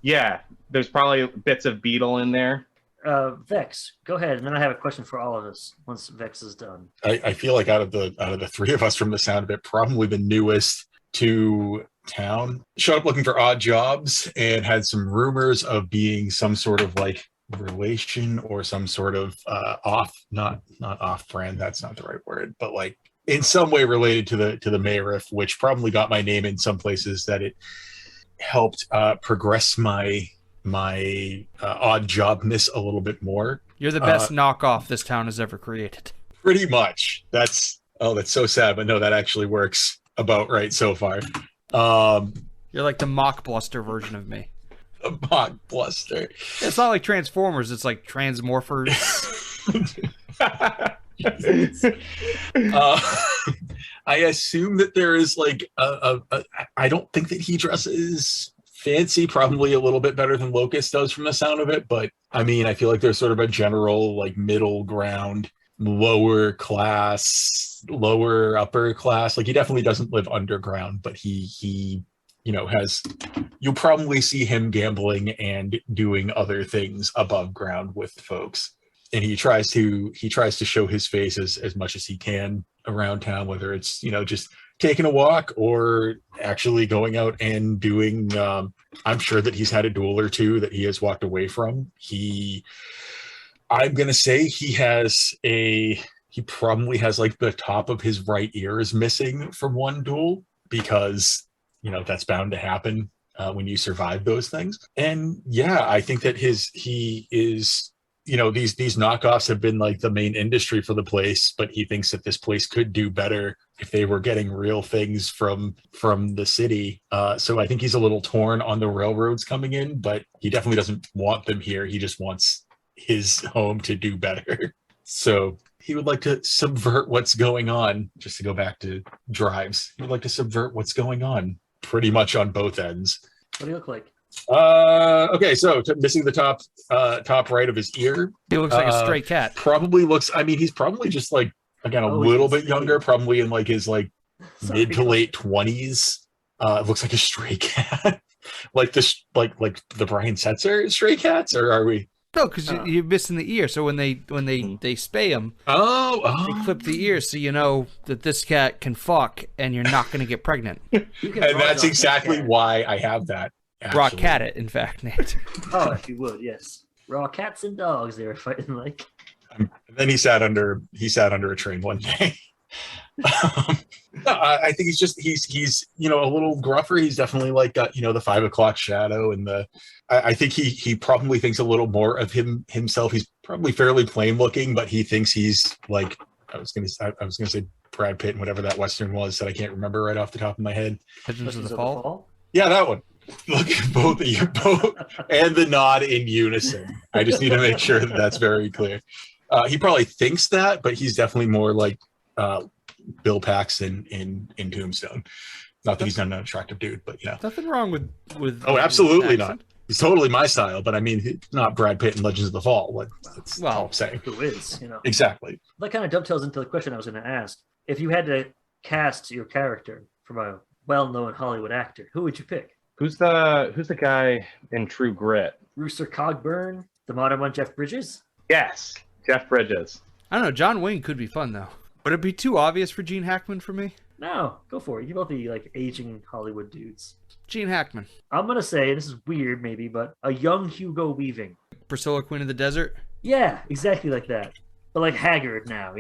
Yeah, there's probably bits of beetle in there. Vex, go ahead, and then I have a question for all of us once Vex is done. I feel like out of the three of us, from the sound of it, probably the newest to town. Showed up looking for odd jobs and had some rumors of being some sort of like relation or some sort of not off brand. That's not the right word, but like in some way related to the Mayriff, which probably got my name in some places that it helped progress my odd jobness a little bit more. You're the best knockoff this town has ever created. Pretty much. That's so sad, but no, that actually works about right so far. You're like the mock bluster version of me. A mock bluster. It's not like Transformers, it's like Transmorphers. I assume that there is like I don't think that he dresses fancy, probably a little bit better than Locust does from the sound of it, but I mean, I feel like there's sort of a general like middle ground, lower class, lower upper class. Like he definitely doesn't live underground, but he you'll probably see him gambling and doing other things above ground with folks. And he tries to show his face as much as he can around town, whether it's just taking a walk or actually going out and doing I'm sure that he's had a duel or two that he has walked away from. I'm gonna say he probably has like the top of his right ear is missing from one duel, because that's bound to happen when you survive those things. And yeah, I think that he is these knockoffs have been like the main industry for the place, but he thinks that this place could do better if they were getting real things from the city. So I think he's a little torn on the railroads coming in, but he definitely doesn't want them here. He just wants his home to do better. So he would like to subvert what's going on, just to go back to drives. He would like to subvert what's going on pretty much on both ends. What do you look like? Okay, so missing the top right of his ear. He looks like a stray cat. Probably looks. I mean, he's probably just like again a little bit younger, probably in like his like mid to late 20s. Looks like a stray cat, like this, like the Brian Setzer stray cats, or are we? No, because you're missing the ear. So when they spay him, they clip the ear, so you know that this cat can fuck, and you're not going to get pregnant. And that's exactly why I have that. Raw cat it, in fact, Nate. Oh, if you would, yes. Raw cats and dogs they were fighting like. And then he sat under a train one day. No, I think he's a little gruffer. He's definitely like got the 5 o'clock shadow, and I think he probably thinks a little more of himself. He's probably fairly plain looking, but he thinks he's like I was gonna say Brad Pitt and whatever that Western was that I can't remember right off the top of my head. Legends of the Fall? Yeah, that one. Look at both of you, both, and the nod in unison. I just need to make sure that that's very clear. He probably thinks that, but he's definitely more like Bill Paxton in Tombstone. Not that he's not an attractive dude, but Nothing wrong with Oh, absolutely not. He's totally my style, but I mean, he's not Brad Pitt in Legends of the Fall. That's all I'm saying. Who is, Exactly. That kind of dovetails into the question I was going to ask. If you had to cast your character from a well-known Hollywood actor, who would you pick? Who's the guy in True Grit? Rooster Cogburn, the modern one, Jeff Bridges? Yes, Jeff Bridges. I don't know. John Wayne could be fun, though. Would it be too obvious for Gene Hackman for me? No, go for it. You both be like aging Hollywood dudes. Gene Hackman. I'm going to say, this is weird maybe, but a young Hugo Weaving. Priscilla, Queen of the Desert? Yeah, exactly like that. But like haggard now,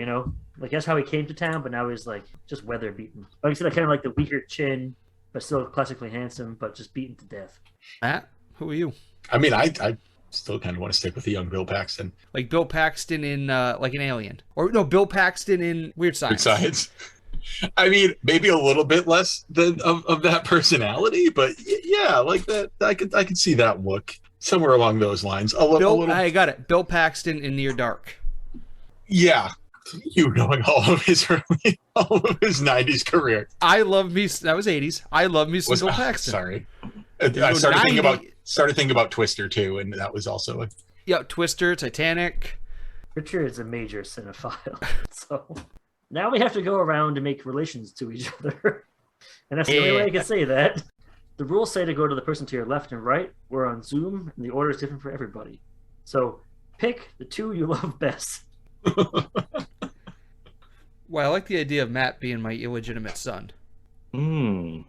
Like that's how he came to town, but now he's like just weather beaten. Like I said, I kind of like the weaker chin, but still classically handsome, but just beaten to death. Matt, who are you? I mean, I Still kind of want to stick with the young Bill Paxton. Like Bill Paxton in like an Alien, or no, Bill Paxton in Weird Science. Weird Science. I mean, maybe a little bit less than of that personality, but yeah, like that. I could see that look somewhere along those lines. A little. I got it. Bill Paxton in Near Dark. Yeah, you knowing all of his 90s career. I love me. That was 80s. I love me some Bill Paxton. Sorry, I started thinking about Twister too, and that was also Twister, Titanic. Richard is a major cinephile, so now we have to go around and make relations to each other, and that's the only way I can say that. The rules say to go to the person to your left and right. We're on Zoom, and the order is different for everybody. So pick the two you love best. Well, I like the idea of Matt being my illegitimate son. Okay,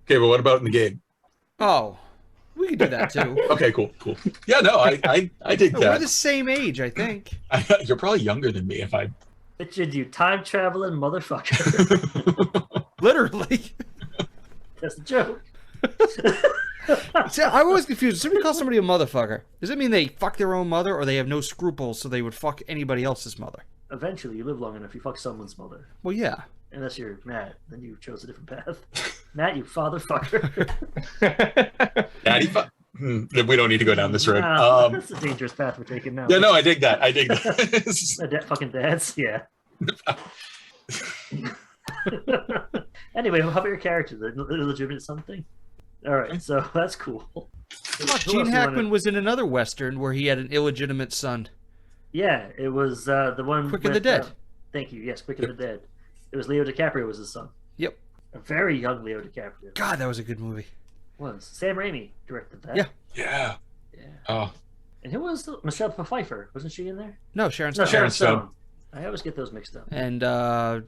but what about in the game? Oh, we could do that too. Okay, cool. Yeah, no, I dig that. We're the same age, I think. You're probably younger than me if I... Richard, you time traveling motherfucker. Literally. That's the joke. See, I'm always confused. Somebody call somebody a motherfucker. Does it mean they fuck their own mother, or they have no scruples, so they would fuck anybody else's mother? Eventually, you live long enough, you fuck someone's mother. Well, yeah. Unless you're Matt, then you chose a different path. Matt, you father fucker. Daddy fuck. We don't need to go down this road. That's a dangerous path we're taking now. Yeah, no, I dig that. Fucking dads, yeah. Anyway, how about your character? The illegitimate something? All right, so that's cool. Gene Hackman was in another Western where he had an illegitimate son. Yeah, it was the one Quick and the Dead. Thank you, yes, Quick and the Dead. It was Leo DiCaprio was his son. Yep. A very young Leo DiCaprio. God, that was a good movie. Was. Sam Raimi directed that. Yeah. Yeah. Oh. And who was Michelle Pfeiffer? Wasn't she in there? No, Sharon Stone. No, Sharon Stone. I always get those mixed up. And the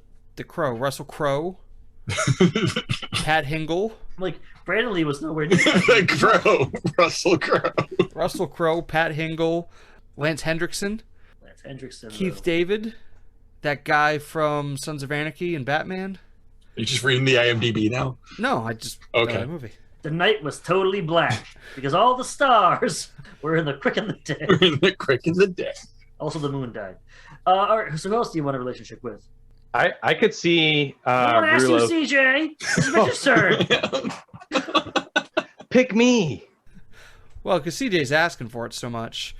Crow, Russell Crowe. Pat Hingle. Like, Brandon Lee was nowhere near The Crow. Russell Crowe. Russell Crowe, Pat Hingle, Lance Hendrickson. Keith David. That guy from Sons of Anarchy and Batman. Are you just reading the IMDb now? No, I just okay. The movie. The night was totally black because all the stars were in the Quick and the Dead. We're in the Quick and the Dead. Also, the moon died. All right, so who else do you want a relationship with? I could see. I want to ask you, CJ. It's Richard's turn. Pick me. Well, because CJ's asking for it so much.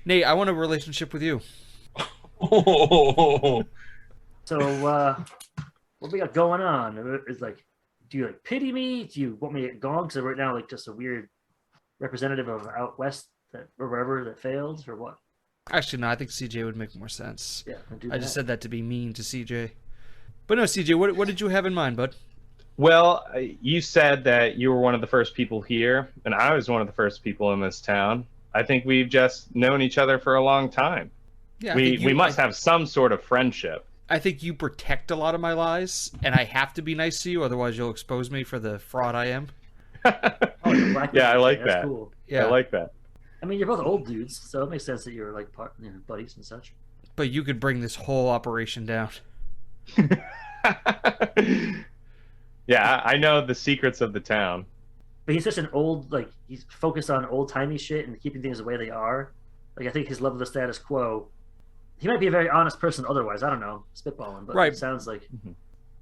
Nate, I want a relationship with you. So, what we got going on? It's like, do you like pity me? Do you want me to get gone? Because right now, like, just a weird representative of out west or wherever that failed, or what? Actually, no, I think CJ would make more sense. Yeah, I just said that to be mean to CJ. But no, CJ, what did you have in mind, bud? Well, you said that you were one of the first people here, and I was one of the first people in this town. I think we've just known each other for a long time. Yeah, we must have some sort of friendship. I think you protect a lot of my lies, and I have to be nice to you, otherwise you'll expose me for the fraud I am. Yeah, I like that. Cool. Yeah, I like that. I mean, you're both old dudes, so it makes sense that you're like buddies and such. But you could bring this whole operation down. Yeah, I know the secrets of the town. But he's such an old, like, he's focused on old-timey shit and keeping things the way they are. Like, I think his love of the status quo. He might be a very honest person otherwise. I don't know, spitballing, but right. It sounds like.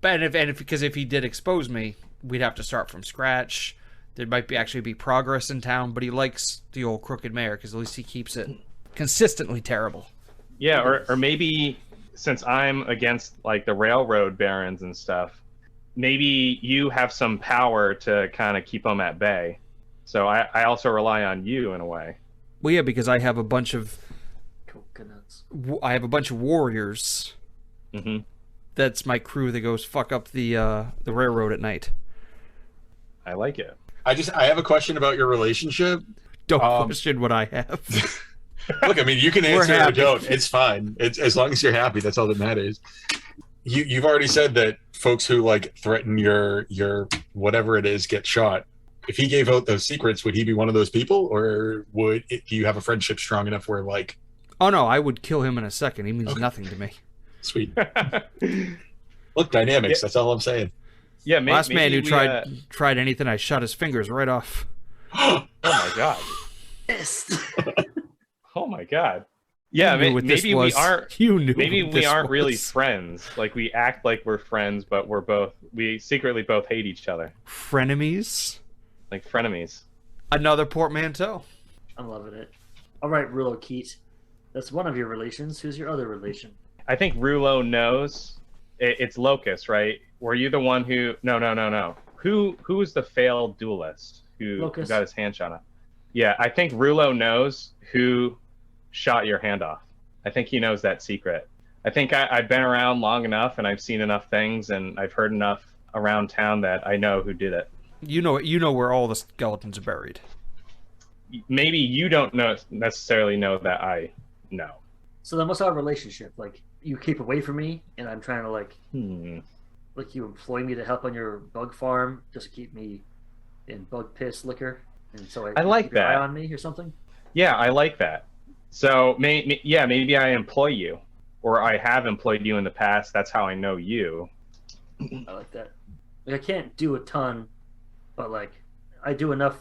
But because if he did expose me, we'd have to start from scratch. There might actually be progress in town, but he likes the old crooked mayor because at least he keeps it consistently terrible. Yeah, or maybe since I'm against like the railroad barons and stuff, maybe you have some power to kind of keep them at bay. So I also rely on you in a way. Well, yeah, because I have a bunch of coconuts. I have a bunch of warriors. Mm-hmm. That's my crew that goes fuck up the railroad at night. I like it. I have a question about your relationship. Don't question what I have. Look, I mean, you can answer or happy. don't. It's fine. It's as long as you're happy. That's all that matters. You've already said that folks who like threaten your whatever it is get shot. If he gave out those secrets, would he be one of those people, or do you have a friendship strong enough where like? Oh no, I would kill him in a second. He means nothing to me. Sweet. Look, dynamics. Yeah. That's all I'm saying. Yeah, last man who tried anything, I shot his fingers right off. Oh my god. my god. Yeah, You knew what this maybe we was. aren't. You knew Maybe what we this aren't really was. friends. Like we act like we're friends, but we secretly both hate each other, Frenemies. like frenemies. Another portmanteau. I'm loving it. All right, Rulo Keat. That's one of your relations. Who's your other relation? I think Rulo knows. It's Locust, right? Were you the one who? No. Who was the failed duelist who Locust. got his hand shot off? Yeah, I think Rulo knows who shot your hand off. I think he knows that secret. I think I've been around long enough and I've seen enough things and I've heard enough around town that I know who did it. You know where all the skeletons are buried. Maybe you don't necessarily know that I know. So then what's our relationship? Like, you keep away from me, and I'm trying to, like you employ me to help on your bug farm just to keep me in bug piss liquor, and so I like keep your eye that. on me or something? Yeah, I like that. So maybe I employ you, or I have employed you in the past. That's how I know you. I like that. Like, I can't do a ton, but, like, I do enough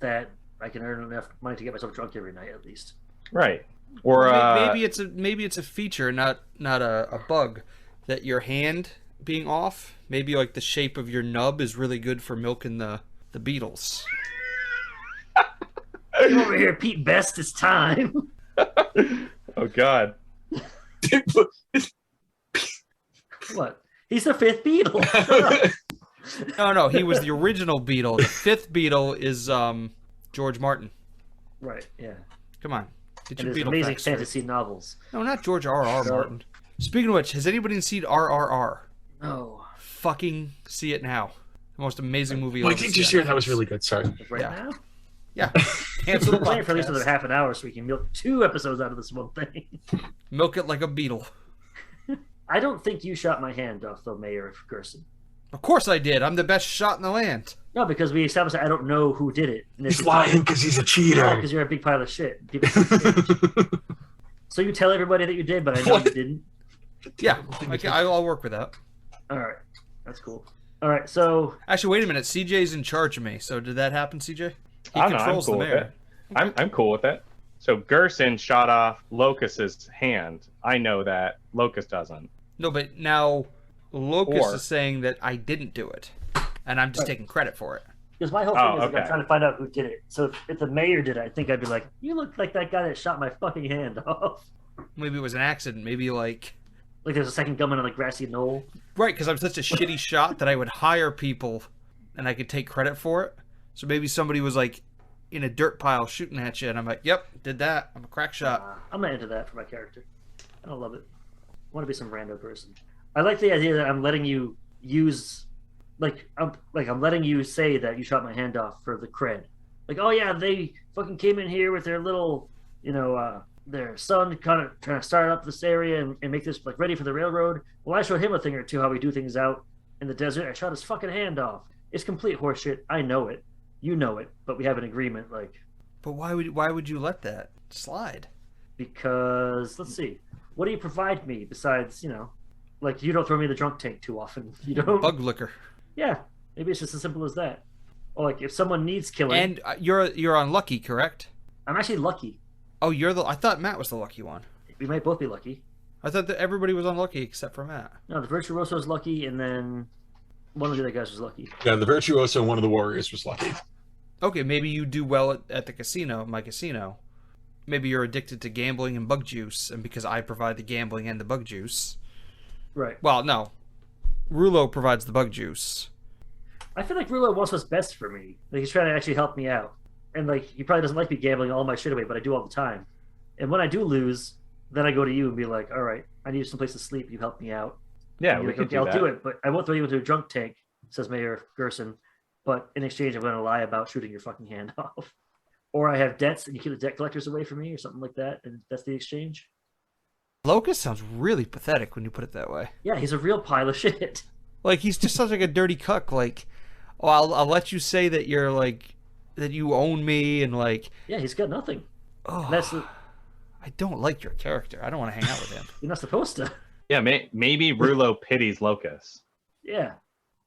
that I can earn enough money to get myself drunk every night at least. Right. Or maybe it's a feature, not a bug, that your hand being off. Maybe like the shape of your nub is really good for milking the beetles. Come over here, Pete Best. It's time. oh God. What? He's the fifth Beatle. No, he was the original Beatle. The fifth Beatle is George Martin. Right. Yeah. Come on, get And your his Beatle amazing facts straight. fantasy novels. No, not George R.R. So- Martin. Speaking of which, has anybody seen RRR? No. Fucking see it now. The most amazing movie. Well, I you'll did ever just see. hear that was really good. Sorry. Right Yeah. now? Yeah. Cancel the We're playing for at least another podcast. half an hour so we can milk 2 episodes out of this one thing. Milk it like a beetle. I don't think you shot my hand off, though, Mayor of Gerson. Of course I did. I'm the best shot in the land. No, because we established that I don't know who did it. And He's lying because he's a cheater. because you're a big pile of shit. People think it's staged. So you tell everybody that you did, but I know What? you didn't. Yeah, I'll work with that. All right, that's cool. All right, so Actually, wait a minute. CJ's in charge of me. So did that happen, CJ? He I don't know. I'm controls cool the with mayor. it. I'm cool with it. So Gerson shot off Locust's hand. I know that. Locust doesn't. No, but now Locust Or- is saying that I didn't do it, and I'm just Right. taking credit for it. because my whole thing Oh, is like, I'm okay. trying to find out who did it. So if the mayor did it, I think I'd be like, you look like that guy that shot my fucking hand off. Maybe it was an accident. Maybe like There's a second gunman on the grassy knoll. right because I'm such a shitty shot that I would hire people, and I could take credit for it. So maybe somebody was like in a dirt pile shooting at you, and I'm like, "Yep, did that. I'm a crack shot." I'm not into that for my character. I don't love it. I want to be some rando person. I like the idea that I'm letting you use, I'm letting you say that you shot my hand off for the cred. Like, oh yeah, they fucking came in here with their little, their son kind of trying to start up this area and make this like ready for the railroad. Well, I showed him a thing or two how we do things out in the desert. I shot his fucking hand off. It's complete horseshit. I know it. You know it, but we have an agreement, like, But why would you let that slide? because let's see, what do you provide me besides, like you don't throw me in the drunk tank too often. You don't. Bug liquor. Yeah, maybe it's just as simple as that. Or like if someone needs killing, And you're unlucky, correct? I'm actually lucky. Oh, I thought Matt was the lucky one. We might both be lucky. I thought that everybody was unlucky except for Matt. No, the virtuoso is lucky, and then one of the other guys was lucky. Yeah, the virtuoso, one of the warriors, was lucky. Okay, maybe you do well at the casino, my casino. Maybe you're addicted to gambling and bug juice, and because I provide the gambling and the bug juice. Right. Well, no. Rulo provides the bug juice. I feel like Rulo wants what's best for me. Like he's trying to actually help me out, and like he probably doesn't like me gambling all my shit away, but I do all the time. And when I do lose, then I go to you and be like, "All right, I need some place to sleep. You help me out." Yeah, And we you're could like, do I'll that. do it, but I won't throw you into a drunk tank, says Mayor Gerson. But in exchange, I'm going to lie about shooting your fucking hand off. Or I have debts and you keep the debt collectors away from me or something like that, and that's the exchange. Locust sounds really pathetic when you put it that way. Yeah, he's a real pile of shit. Like, he's just such like a dirty cuck. Like, oh, I'll let you say that you're like, that you own me, and like, Yeah, he's got nothing. oh, And that's I don't like your character. I don't want to hang out with him. you're not supposed to. Yeah, maybe Rulo pities Locust. Yeah.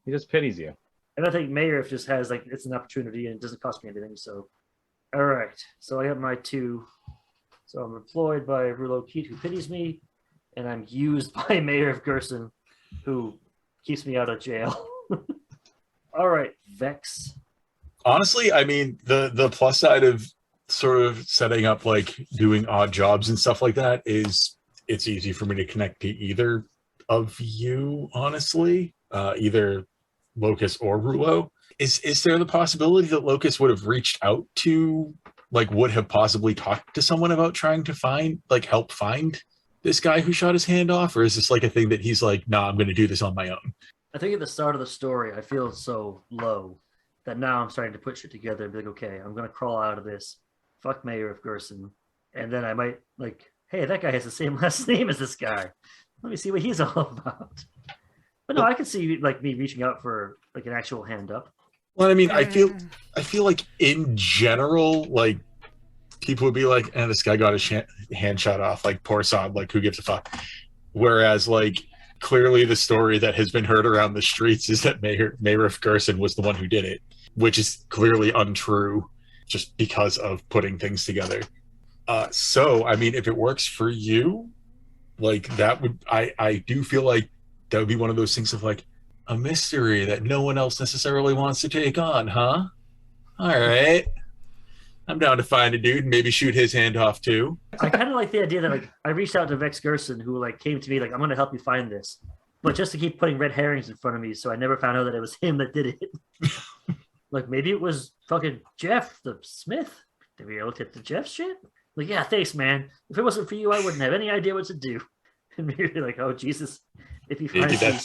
He just pities you. And I think Mayor just has like it's an opportunity and it doesn't cost me anything. So, all right. So I got my 2 So I'm employed by Rulo Keat, who pities me, and I'm used by Mayor of Gerson, who keeps me out of jail. All right, Vex. Honestly, I mean, the plus side of sort of setting up like doing odd jobs and stuff like that is it's easy for me to connect to either of you, honestly, either Locus or Rulo. Is there the possibility that Locus would have reached out to, like, would have possibly talked to someone about trying to find, like, help find this guy who shot his hand off? Or is this like a thing that he's like, nah, I'm going to do this on my own? I think at the start of the story, I feel so low that now I'm starting to put shit together and be like, okay, I'm going to crawl out of this. Fuck Mayor of Gerson. And then I might, like, hey, that guy has the same last name as this guy. Let me see what he's all about. But no, I can see, like, me reaching out for, like, an actual hand up. Well, I mean, I feel like in general, like, people would be like, this guy got his hand shot off, like, poor Sod, like, who gives a fuck? Whereas, like, clearly the story that has been heard around the streets is that Mayor of Gerson was the one who did it, which is clearly untrue just because of putting things together. So, I mean, if it works for you, like, that would, I do feel like that would be one of those things of, like, a mystery that no one else necessarily wants to take on, huh? All right. I'm down to find a dude and maybe shoot his hand off too. I kind of like the idea that, like, I reached out to Vex Gerson, who, like, came to me like, I'm going to help you find this, but just to keep putting red herrings in front of me, so I never found out that it was him that did it. Like, maybe it was fucking Jeff the Smith. Did we look at the Jeff shit? Like, yeah, thanks, man. If it wasn't for you, I wouldn't have any idea what to do. And maybe like, oh Jesus, if he finds me,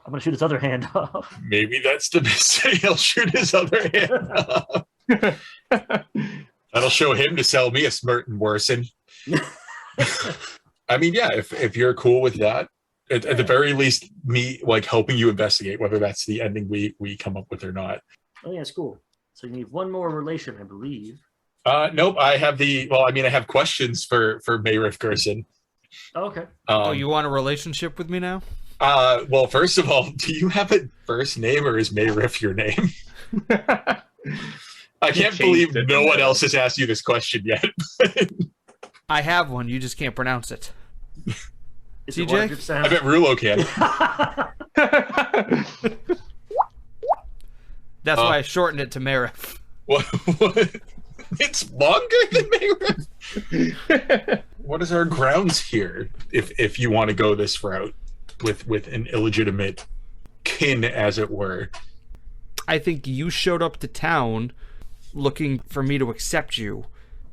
I'm gonna shoot his other hand off. Maybe that's the mistake. He'll shoot his other hand off. That'll show him to sell me a Smirt and Worsen. I mean, yeah, if you're cool with that, at the very least, me like helping you investigate whether that's the ending we come up with or not. Oh yeah, it's cool. So you need one more relation, I believe. Nope. I have I have questions for Mayor of Gerson. Oh, okay. You want a relationship with me now? Well, first of all, do you have a first name or is Mayrif your name? I can't believe no one else has asked you this question yet. I have one. You just can't pronounce it. CJ? I bet Rulo can. That's why I shortened it to Marif. What? It's longer than Mayrif? What is our grounds here if you want to go this route with an illegitimate kin, as it were? I think you showed up to town looking for me to accept you.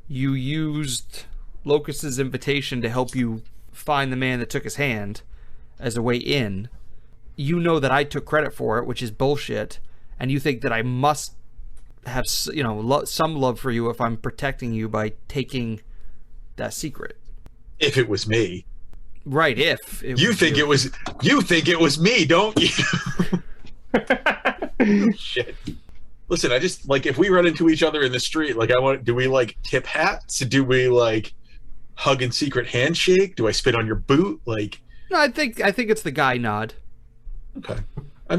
You used Locust's invitation to help you find the man that took his hand as a way in. You know that I took credit for it, which is bullshit, and you think that I must have, some love for you if I'm protecting you by taking that secret. If it was me. Right, if it you was think you. you think it was me, don't you? Shit. Listen, I just, like, if we run into each other in the street, like, do we, like, tip hats? Do we, like, hug and secret handshake? Do I spit on your boot? Like, no, I think it's the guy nod. Okay.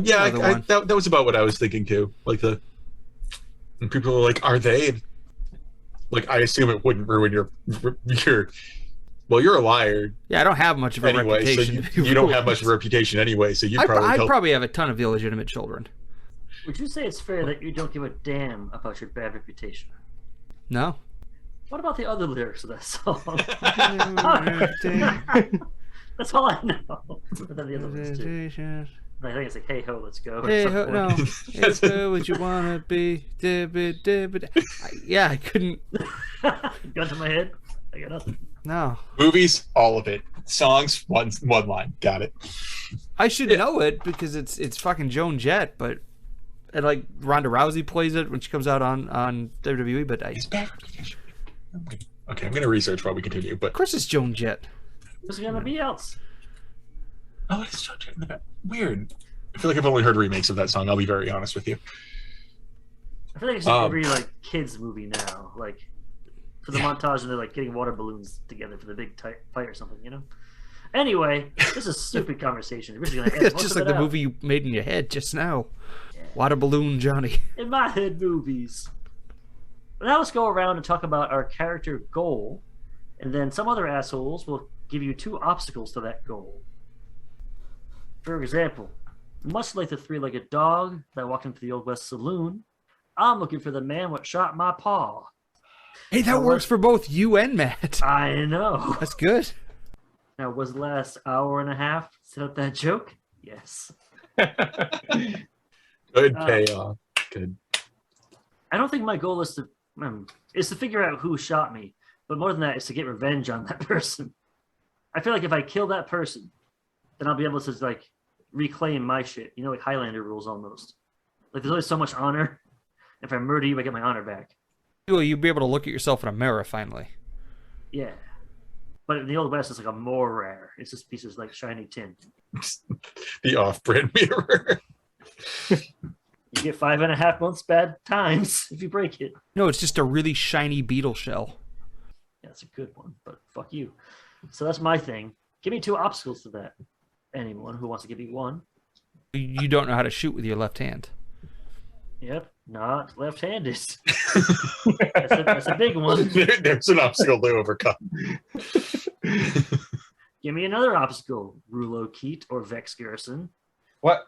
Yeah, that was about what I was thinking too. Like, and people are like, are they? Like, I assume it wouldn't ruin your. Well, you're a liar. Yeah, I don't have much of a reputation. So you don't have much of a reputation anyway. So I'd probably have a ton of illegitimate children. Would you say it's fair that you don't give a damn about your bad reputation? No. What about the other lyrics of that song? That's all I know. But then the other ones too. I think it's like, hey ho, let's go. Hey ho, no. Hey ho, what you wanna be? Yeah, I couldn't. Gun to my head. I got nothing. No. Movies, all of it. Songs, one line. Got it. I should know it because it's fucking Joan Jett, but and like Ronda Rousey plays it when she comes out on WWE. But It's bad. Okay, I'm gonna research while we continue. But of course, it's Joan Jett. What's it gonna be else? Oh, it's Joan Jett in the back. Weird. I feel like I've only heard remakes of that song. I'll be very honest with you. I feel like it's like every like kids movie now, like for the montage and they're like getting water balloons together for the big fight or something, you know. Anyway, this is a stupid conversation. We're just gonna edit it's just like the movie you made in your head just now. Yeah. Water balloon Johnny. In my head movies. Now let's go around and talk about our character goal And then some other assholes will give you 2 obstacles to that goal. For example, much like the 3-legged dog that walked into the Old West Saloon, I'm looking for the man what shot my paw. Hey, that works for both you and Matt. I know. That's good. Now, was the last hour and a half set up that joke? Yes. Good payoff. Good. I don't think my goal is to figure out who shot me, but more than that is to get revenge on that person. I feel like if I kill that person, then I'll be able to like reclaim my shit. You know, like Highlander rules almost. Like there's only so much honor. If I murder you, I get my honor back. Well, you'll be able to look at yourself in a mirror finally. Yeah. But in the Old West, it's like a more rare. It's just pieces like shiny tin. The off-brand mirror. You get 5.5 months bad times if you break it. No, it's just a really shiny beetle shell. Yeah, that's a good one, but fuck you. So that's my thing. Give me 2 obstacles to that. Anyone who wants to give me one. You don't know how to shoot with your left hand. Yep, not left-handed. That's a big one. There's an obstacle to overcome. Give me another obstacle. Rulo Keat or Vex Garrison.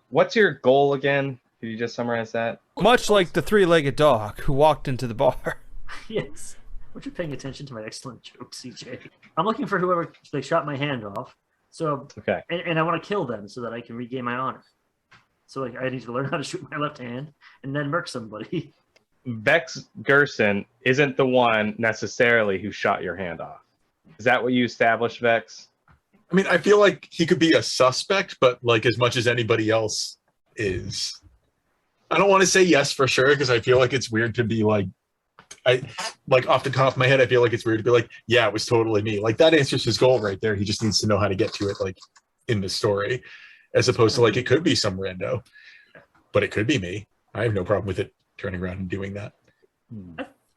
What's your goal again? Could you just summarize that? Much like the 3-legged dog who walked into the bar. Yes. Weren't you paying attention to my excellent joke, CJ? I'm looking for whoever they shot my hand off. So Okay. And I want to kill them so that I can regain my honor. So like I need to learn how to shoot with my left hand and then murk somebody. Vex Gerson isn't the one necessarily who shot your hand off. Is that what you established, Vex? I mean, I feel like he could be a suspect, but like as much as anybody else is. I don't want to say yes for sure because I feel like it's weird to be like, off the top of my head, I feel like it's weird to be like, yeah, it was totally me. Like that answers his goal right there. He just needs to know how to get to it, like in the story, as opposed to like it could be some rando, but it could be me. I have no problem with it turning around and doing that.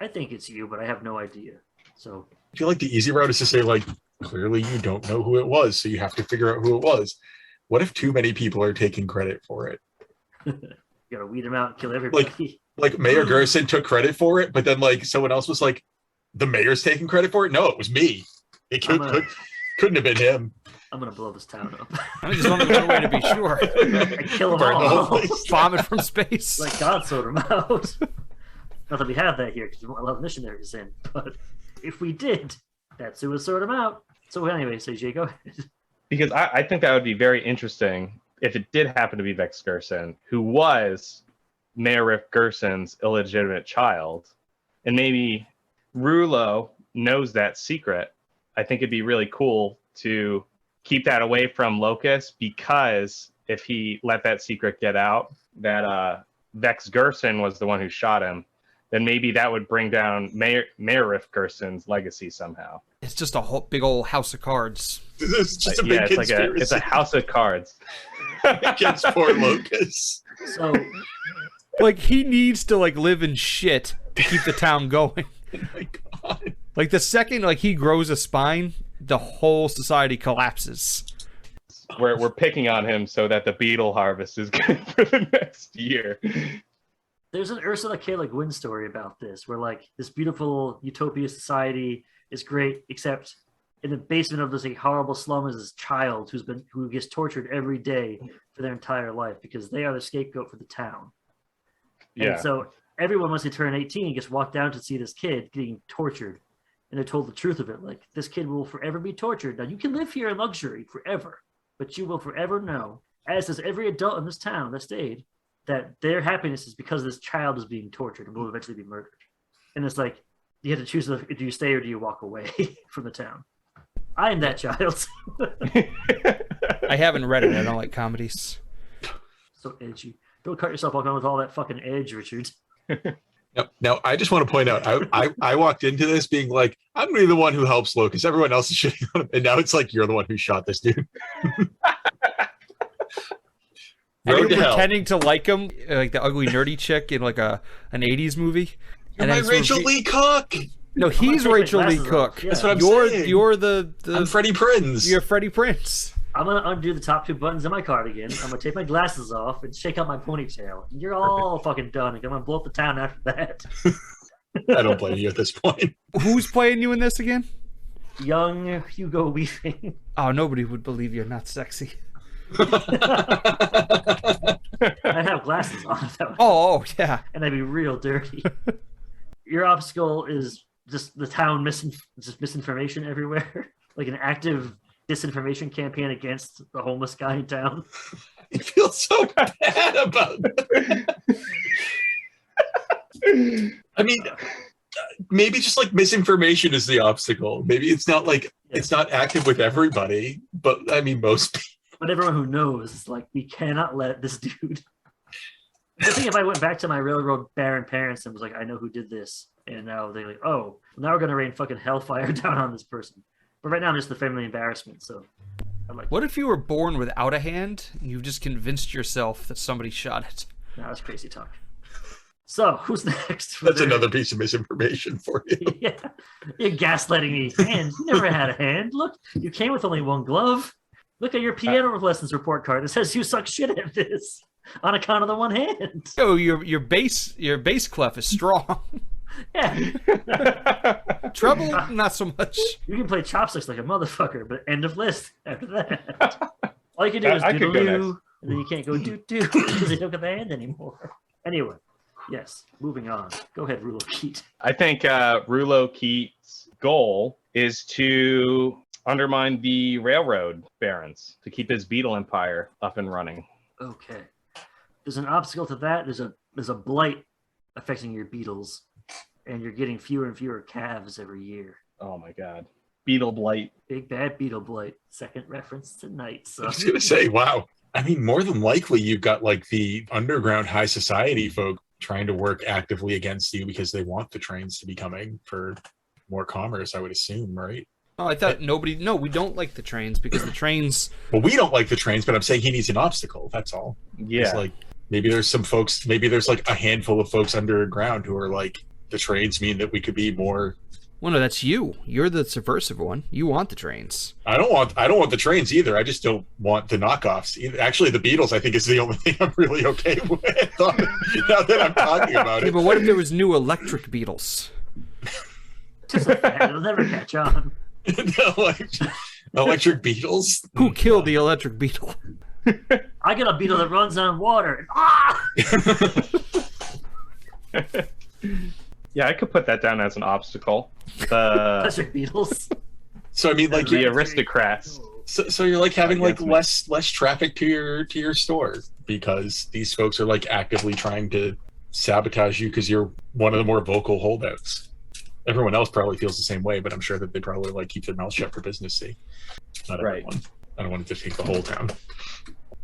I think it's you, but I have no idea. So I feel like the easy route is to say like, clearly you don't know who it was, so you have to figure out who it was. What if too many people are taking credit for it? you gotta weed them out and kill everybody. Like Mayor Gerson took credit for it, but then like someone else was like, the mayor's taking credit for it? No, it was me. It couldn't have been him. I'm gonna blow this town up. I just want one way to be sure. I kill them Burn the whole all. place. Vomit from space. Like God sort them out. Not that we have that here because we won't allow missionaries in, but if we did, that's who would sort them out. So anyway, CJ, go ahead. Because I think that would be very interesting if it did happen to be Vex Gerson, who was Mayor Riff Gerson's illegitimate child, and maybe Rulo knows that secret. I think it'd be really cool to keep that away from Locus, because if he let that secret get out, that Vex Gerson was the one who shot him, then maybe that would bring down Mayor Riff Gerson's legacy somehow. It's just a whole big old house of cards. It's just a big Yeah, conspiracy it's a house of cards. against poor Locus. So Like he needs to like live in shit to keep the town going. Oh my God. Like the second like he grows a spine, the whole society collapses. We're picking on him so that the beetle harvest is good for the next year. there's an Ursula K. Le Guin story about this, where like this beautiful utopia society is great, except in the basement of this like, horrible slum is this child who gets tortured every day for their entire life because they are the scapegoat for the town. Yeah. And so everyone, once they turn 18, gets walked down to see this kid getting tortured. And they're told the truth of it. Like, this kid will forever be tortured. Now, you can live here in luxury forever, but you will forever know, as does every adult in this town that stayed, that their happiness is because this child is being tortured and will eventually be murdered. And it's like, you have to choose, do you stay or do you walk away from the town? I am that child. I haven't read it. I don't like comedies. So edgy. Don't cut yourself off with all that fucking edge, Richard. Now, I just want to point out, I walked into this being like, I'm going to be the one who helps Locus. Everyone else is shitting on him. And now it's like, you're the one who shot this dude. Are you Road to hell. pretending to like him, like the ugly nerdy chick in like an 80s movie? You're my it's Rachel revealed- Lee Cook. No, he's take my Rachel Lee glasses Cook. off. Yeah. That's what I'm You're saying. you're the I'm Freddie Prinze. you're Freddie Prinze. I'm going to undo the top two buttons of my cardigan. I'm going to take my glasses off and shake out my ponytail. You're all fucking done. I'm going to blow up the town after that. I don't blame you at this point. Who's playing you in this again? young Hugo Weaving. Oh, nobody would believe you're not sexy. I'd have glasses on if that was, Oh, yeah. and I'd be real dirty. Your obstacle is just the town just misinformation everywhere, like an active disinformation campaign against the homeless guy in town. I feel so bad about that. I mean, maybe just like misinformation is the obstacle. Maybe it's not like it's not active with everybody, but I mean most people. But everyone who knows is like, we cannot let this dude. I think if I went back to my railroad baron parents and was like, I know who did this, and now they're like, oh, now we're gonna rain fucking hellfire down on this person. But right now, I'm just the family embarrassment. So, I'm like, What if you were born without a hand and you just convinced yourself that somebody shot it? no, that's crazy talk. So, who's next? That's another piece of misinformation for you. Yeah, you're gaslighting me. Hand, you never had a hand. Look, you came with only one glove. Look at your piano lessons report card. It says you suck shit at this on account of the one hand. Oh, your bass clef is strong. Yeah, Treble, not so much. you can play chopsticks like a motherfucker, but end of list after that. All you can do is I could go doodle-doo, and then you can't go doo-doo because you don't get the hand anymore. Anyway, yes, moving on. Go ahead, Rulo Keat. I think Rulo Keat's goal is to undermine the railroad barons to keep his beetle empire up and running. Okay. There's an obstacle to that. There's a blight affecting your beetles, and you're getting fewer and fewer calves every year. Oh my god. Beetle blight. Big bad beetle blight. Second reference tonight. So I was gonna say, wow. I mean, more than likely, you've got like the underground high society folk trying to work actively against you because they want the trains to be coming for more commerce, I would assume, right? Oh, I thought no, we don't like the trains because the trains. Well, we don't like the trains, but I'm saying he needs an obstacle. That's all. Yeah. It's like maybe there's some folks, maybe there's like a handful of folks underground who are like, the trains mean that we could be more. Well, no, that's you. You're the subversive one. You want the trains. I don't want the trains either. I just don't want the knockoffs. Actually, the Beatles, I think, is the only thing I'm really okay with. Now that I'm talking about Yeah, it. but what if there was new electric beetles? just a fact, it'll never catch on. Electric Beatles. Who killed the electric beetle? I got a beetle that runs on water. Ah! Yeah, I could put that down as an obstacle. The Electric beetles. So I mean, like the aristocrats. So you're like having like Against me. less traffic to your store because these folks are like actively trying to sabotage you because you're one of the more vocal holdouts. Everyone else probably feels the same way, but I'm sure that they probably like keep their mouth shut for business sake. Not Right. everyone. I don't want it to take the whole town.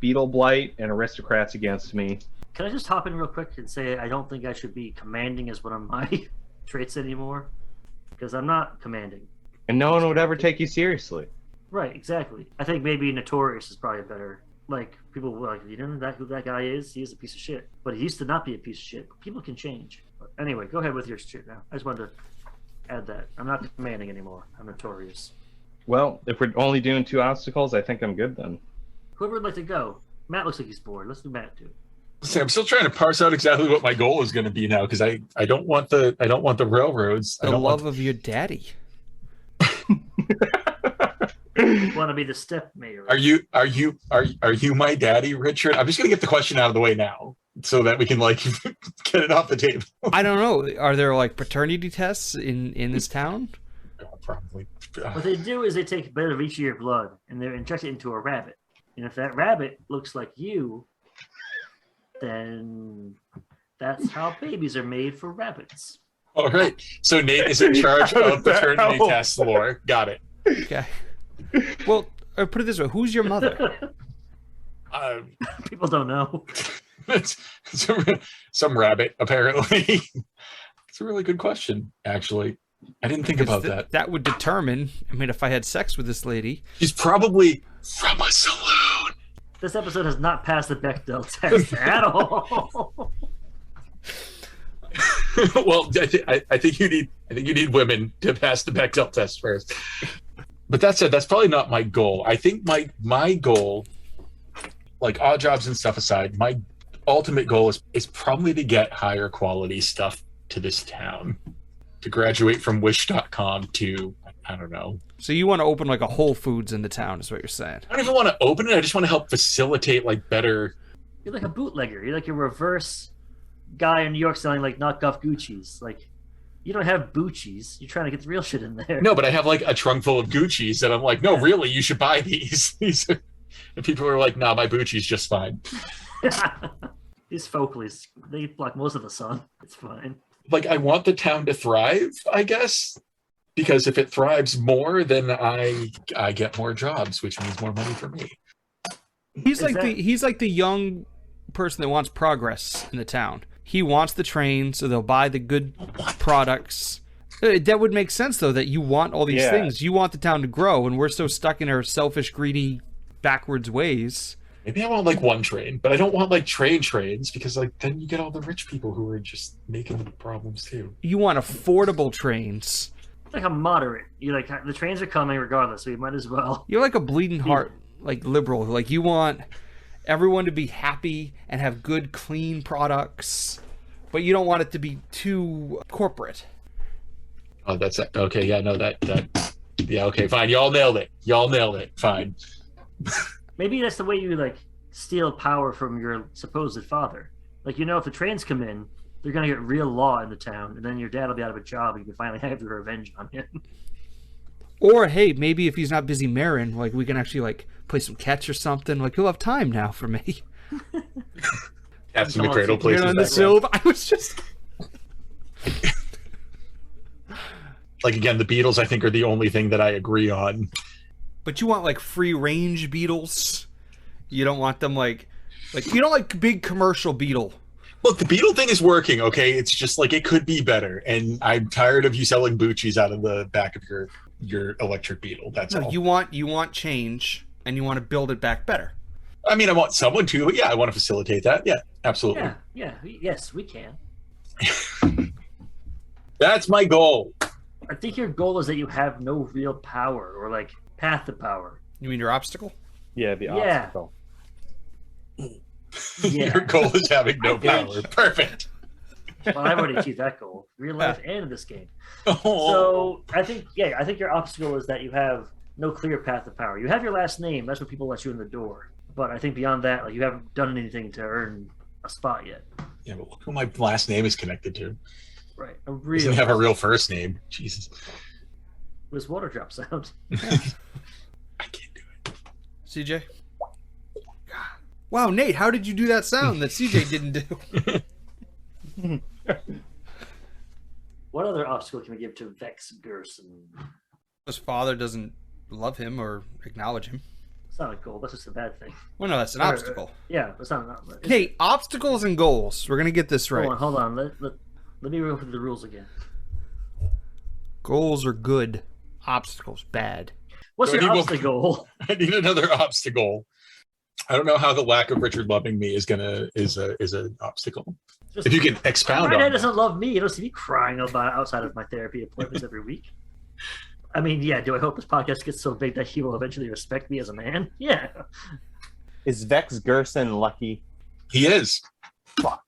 Beetle blight and aristocrats against me. Can I just hop in real quick and say I don't think I should be commanding as one of my traits anymore? Because I'm not commanding. And no one would ever take you seriously. Right, exactly. I think maybe notorious is probably better. Like, people were like, you know who that guy is? He is a piece of shit. But he used to not be a piece of shit. But people can change. But anyway, go ahead with your shit now. I just wanted to add that. I'm not commanding anymore. I'm notorious. Well, if we're only doing 2 obstacles, I think I'm good then. Whoever would like to go. Matt looks like he's bored. Let's do Matt too. See, I'm still trying to parse out exactly what my goal is going to be now because I don't want the railroads. I The don't love want... of your daddy. Want to be the step mayor? Are you my daddy, Richard? I'm just going to get the question out of the way now so that we can like get it off the table. I don't know. Are there like paternity tests in this town? Probably. What they do is they take a bit of each of your blood and they inject it into a rabbit. And if that rabbit looks like you, then that's how babies are made for rabbits. All right. So Nate is in charge of paternity help? test lore. Got it. Okay. Well, put it this way: who's your mother? People don't know. It's some rabbit, apparently. It's a really good question, actually. I didn't think about that. That would determine. I mean, if I had sex with this lady, She's probably from a saloon. This episode has not passed the Bechdel test at all. Well, I think you need women to pass the Bechdel test first. But that said, that's probably not my goal. I think my goal, like odd jobs and stuff aside, my ultimate goal is probably to get higher quality stuff to this town. to graduate from Wish.com to, I don't know. So you want to open like a Whole Foods in the town, is what you're saying? I don't even want to open it. I just want to help facilitate like better. You're like a bootlegger. You're like a reverse guy in New York selling like knockoff Gucci's. Like, you don't have Gucci's. You're trying to get the real shit in there. No, but I have like a trunk full of Gucci's, and I'm like, no, really, you should buy these. And people are like, nah, my Gucci's just fine. These Folkleys, they block most of the sun. It's fine. Like, I want the town to thrive, I guess, because if it thrives more, then I get more jobs, which means more money for me. He's like the young person that wants progress in the town. He wants the train, so they'll buy the good products. That would make sense, though, that you want all these things. You want the town to grow, and we're so stuck in our selfish, greedy, backwards ways. Maybe I want like one train, but I don't want like trains because like then you get all the rich people who are just making the problems too. You want affordable trains. Like a moderate. You like the trains are coming regardless, so you might as well. You're like a bleeding heart, like liberal. Like you want everyone to be happy and have good, clean products, but you don't want it to be too corporate. Oh, that's okay. Yeah, no, that. Yeah, okay, fine. Y'all nailed it. Fine. Maybe that's the way you like steal power from your supposed father. Like, you know, if the trains come in, they're gonna get real law in the town, and then your dad will be out of a job, and you can finally have your revenge on him. Or hey, maybe if he's not busy marrying, like we can actually like play some catch or something. Like he'll have time now for me. Cats in the Cradle places. On the Silv. I was just like, again, the Beatles I think are the only thing that I agree on. But you want like free range beetles. You don't want them like you don't like big commercial beetle. Look, the beetle thing is working, okay? It's just like it could be better, and I'm tired of you selling Bucci's out of the back of your electric beetle. That's all. You want change, and you want to build it back better. I mean, I want someone to, but yeah, I want to facilitate that. Yeah, absolutely. Yes, we can. That's my goal. I think your goal is that you have no real power or like path to power. You mean your obstacle? Yeah, the obstacle. Yeah. Your goal is having no power. Perfect. Well, I've already achieved that goal, real life and in this game. Oh. So I think your obstacle is that you have no clear path to power. You have your last name. That's what people let you in the door. But I think beyond that, like, you haven't done anything to earn a spot yet. Yeah, but look who my last name is connected to. Right. Doesn't have a real first name. Jesus. This water drop sound. I can't do it. CJ? Wow, Nate, how did you do that sound that CJ didn't do? What other obstacle can we give to Vex Gerson? His father doesn't love him or acknowledge him. It's not a goal. That's just a bad thing. Well, no, that's an obstacle. Yeah, that's not an obstacle. Nate, obstacles and goals. We're going to get this right. Hold on. Let me go through the rules again. Goals are good. Obstacles, bad. What's your obstacle? I need another obstacle. I don't know how the lack of Richard loving me is an obstacle. If you can expound my on dad that. doesn't love me. You don't see me crying about it outside of my therapy appointments every week. I mean, yeah, do I hope this podcast gets so big that he will eventually respect me as a man? Yeah. Is Vex Gerson lucky? He is. Fuck.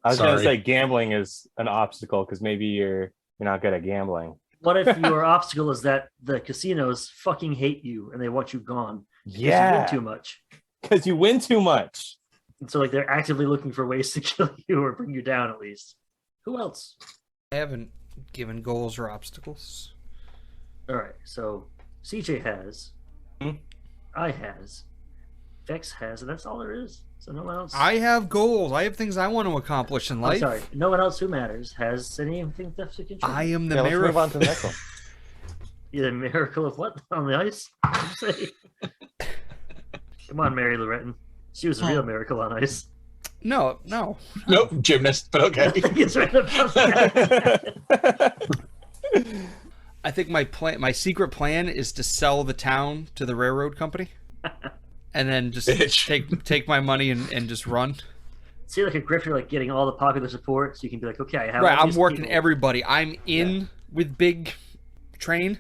I was going to say gambling is an obstacle because maybe you're not good at gambling. What if your obstacle is that the casinos fucking hate you and they want you gone? Yeah. You win too much. Because you win too much. And so, like, they're actively looking for ways to kill you or bring you down, at least. Who else? I haven't given goals or obstacles. All right, so CJ has, I has, Vex has, and that's all there is. So no one else. I have goals. I have things I want to accomplish in life. I'm sorry, no one else who matters has anything to contribute. I am the Let's miracle. move on to the next one. You're the miracle of what on the ice? What'd you say? Come on, Mary Loretton. She was a real miracle on ice. No. Nope, gymnast, but okay. It's right about that. I think my secret plan is to sell the town to the railroad company, and then just take my money and just run. See, like a grifter, like getting all the popular support, so you can be like, okay, I have. Right, all I'm these working people. everybody. I'm in with Big Train.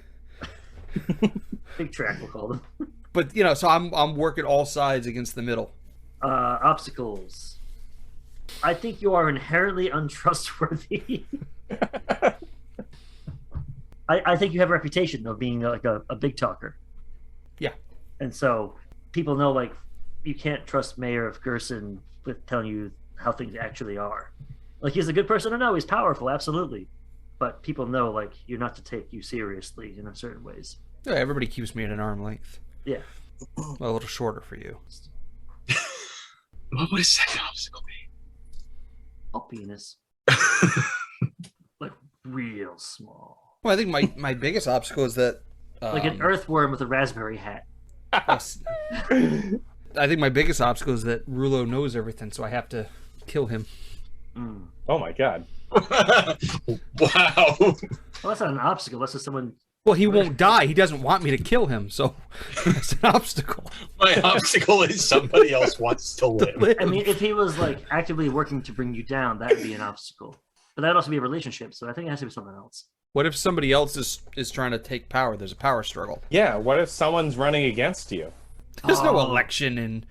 Big track, we'll call them. But so I'm working all sides against the middle. Obstacles. I think you are inherently untrustworthy. I think you have a reputation of being like a big talker. Yeah. And so people know like you can't trust Mayor of Gerson with telling you how things actually are. Like he's a good person to know, he's powerful, absolutely. But people know like you're not to take you seriously in certain ways. Yeah, everybody keeps me at an arm length. Yeah. Well, a little shorter for you. What would a second obstacle be? Oh, penis. Like real small. Well, I think my biggest obstacle is that Like an earthworm with a raspberry hat. yes. I think my biggest obstacle is that Rulo knows everything, so I have to kill him. Mm. Oh my god. Wow. Well, that's not an obstacle. That's just someone. Well, he won't die. He doesn't want me to kill him, so it's an obstacle. My obstacle is somebody else wants to live. I mean, if he was like actively working to bring you down, that would be an obstacle. But that'd also be a relationship. So I think it has to be something else. What if somebody else is trying to take power? There's a power struggle. Yeah, what if someone's running against you? There's no Oh. election in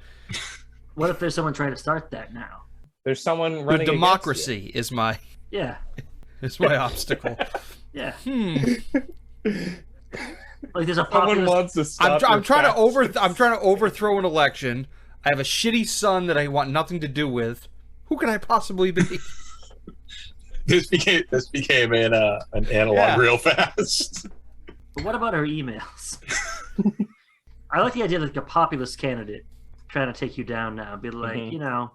What if there's someone trying to start that now? There's someone the running democracy is my Yeah, obstacle. yeah. Like there's a Someone populist. wants to stop I'm your trying to fast- I'm trying to overthrow an election. I have a shitty son that I want nothing to do with. Who can I possibly be? This became an analog Yeah. real fast. But what about our emails? I like the idea of like a populist candidate trying to take you down now. Be like, Mhm. you know,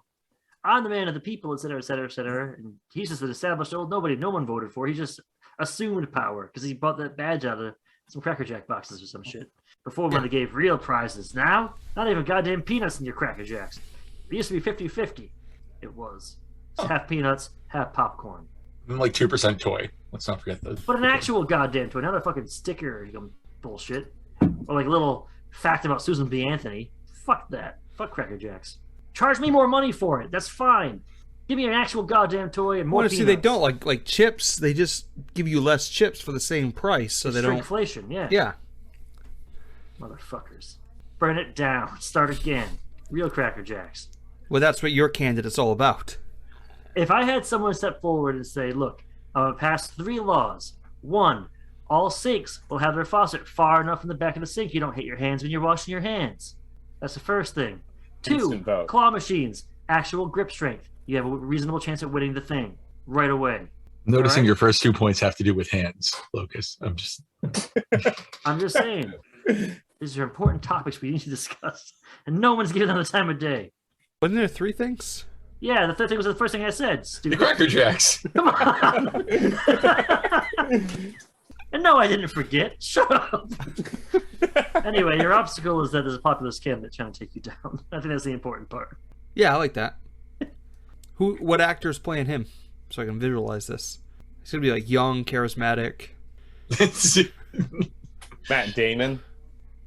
I'm the man of the people, et cetera, et cetera, et cetera. And he's just an established old nobody. No one voted for. He just assumed power because he bought that badge out of some Cracker Jack boxes or some shit. Before when they gave real prizes. Now, not even goddamn peanuts in your Cracker Jacks. It used to be 50-50. It was. It's half peanuts, half popcorn. I'm like 2% toy. Let's not forget those. But an actual goddamn toy, not a fucking sticker bullshit. Or like a little fact about Susan B. Anthony. Fuck that. Fuck Cracker Jacks. Charge me more money for it. That's fine. Give me an actual goddamn toy and more Well, peanuts. see, they don't like chips. They just give you less chips for the same price, so they don't. Inflation, yeah. Yeah. Motherfuckers. Burn it down. Start again. Real Cracker Jacks. Well, that's what your candidate's all about. If I had someone step forward and say, look, I'm going to pass 3 laws. 1, all sinks will have their faucet far enough in the back of the sink you don't hit your hands when you're washing your hands. That's the first thing. 2, Instant vote. claw machines. Actual grip strength. You have a reasonable chance at winning the thing right away. Noticing Alright. your first 2 points have to do with hands, Locus. I'm just saying. These are important topics we need to discuss. And no one's giving them the time of day. Wasn't there 3 things? Yeah, the third thing was the first thing I said. the Stupid. Cracker Jacks. Come on. And no, I didn't forget. Shut up. Anyway, your obstacle is that there's a populist candidate trying to take you down. I think that's the important part. Yeah, I like that. What actor's playing him? So I can visualize this. He's gonna be like young, charismatic. Matt Damon.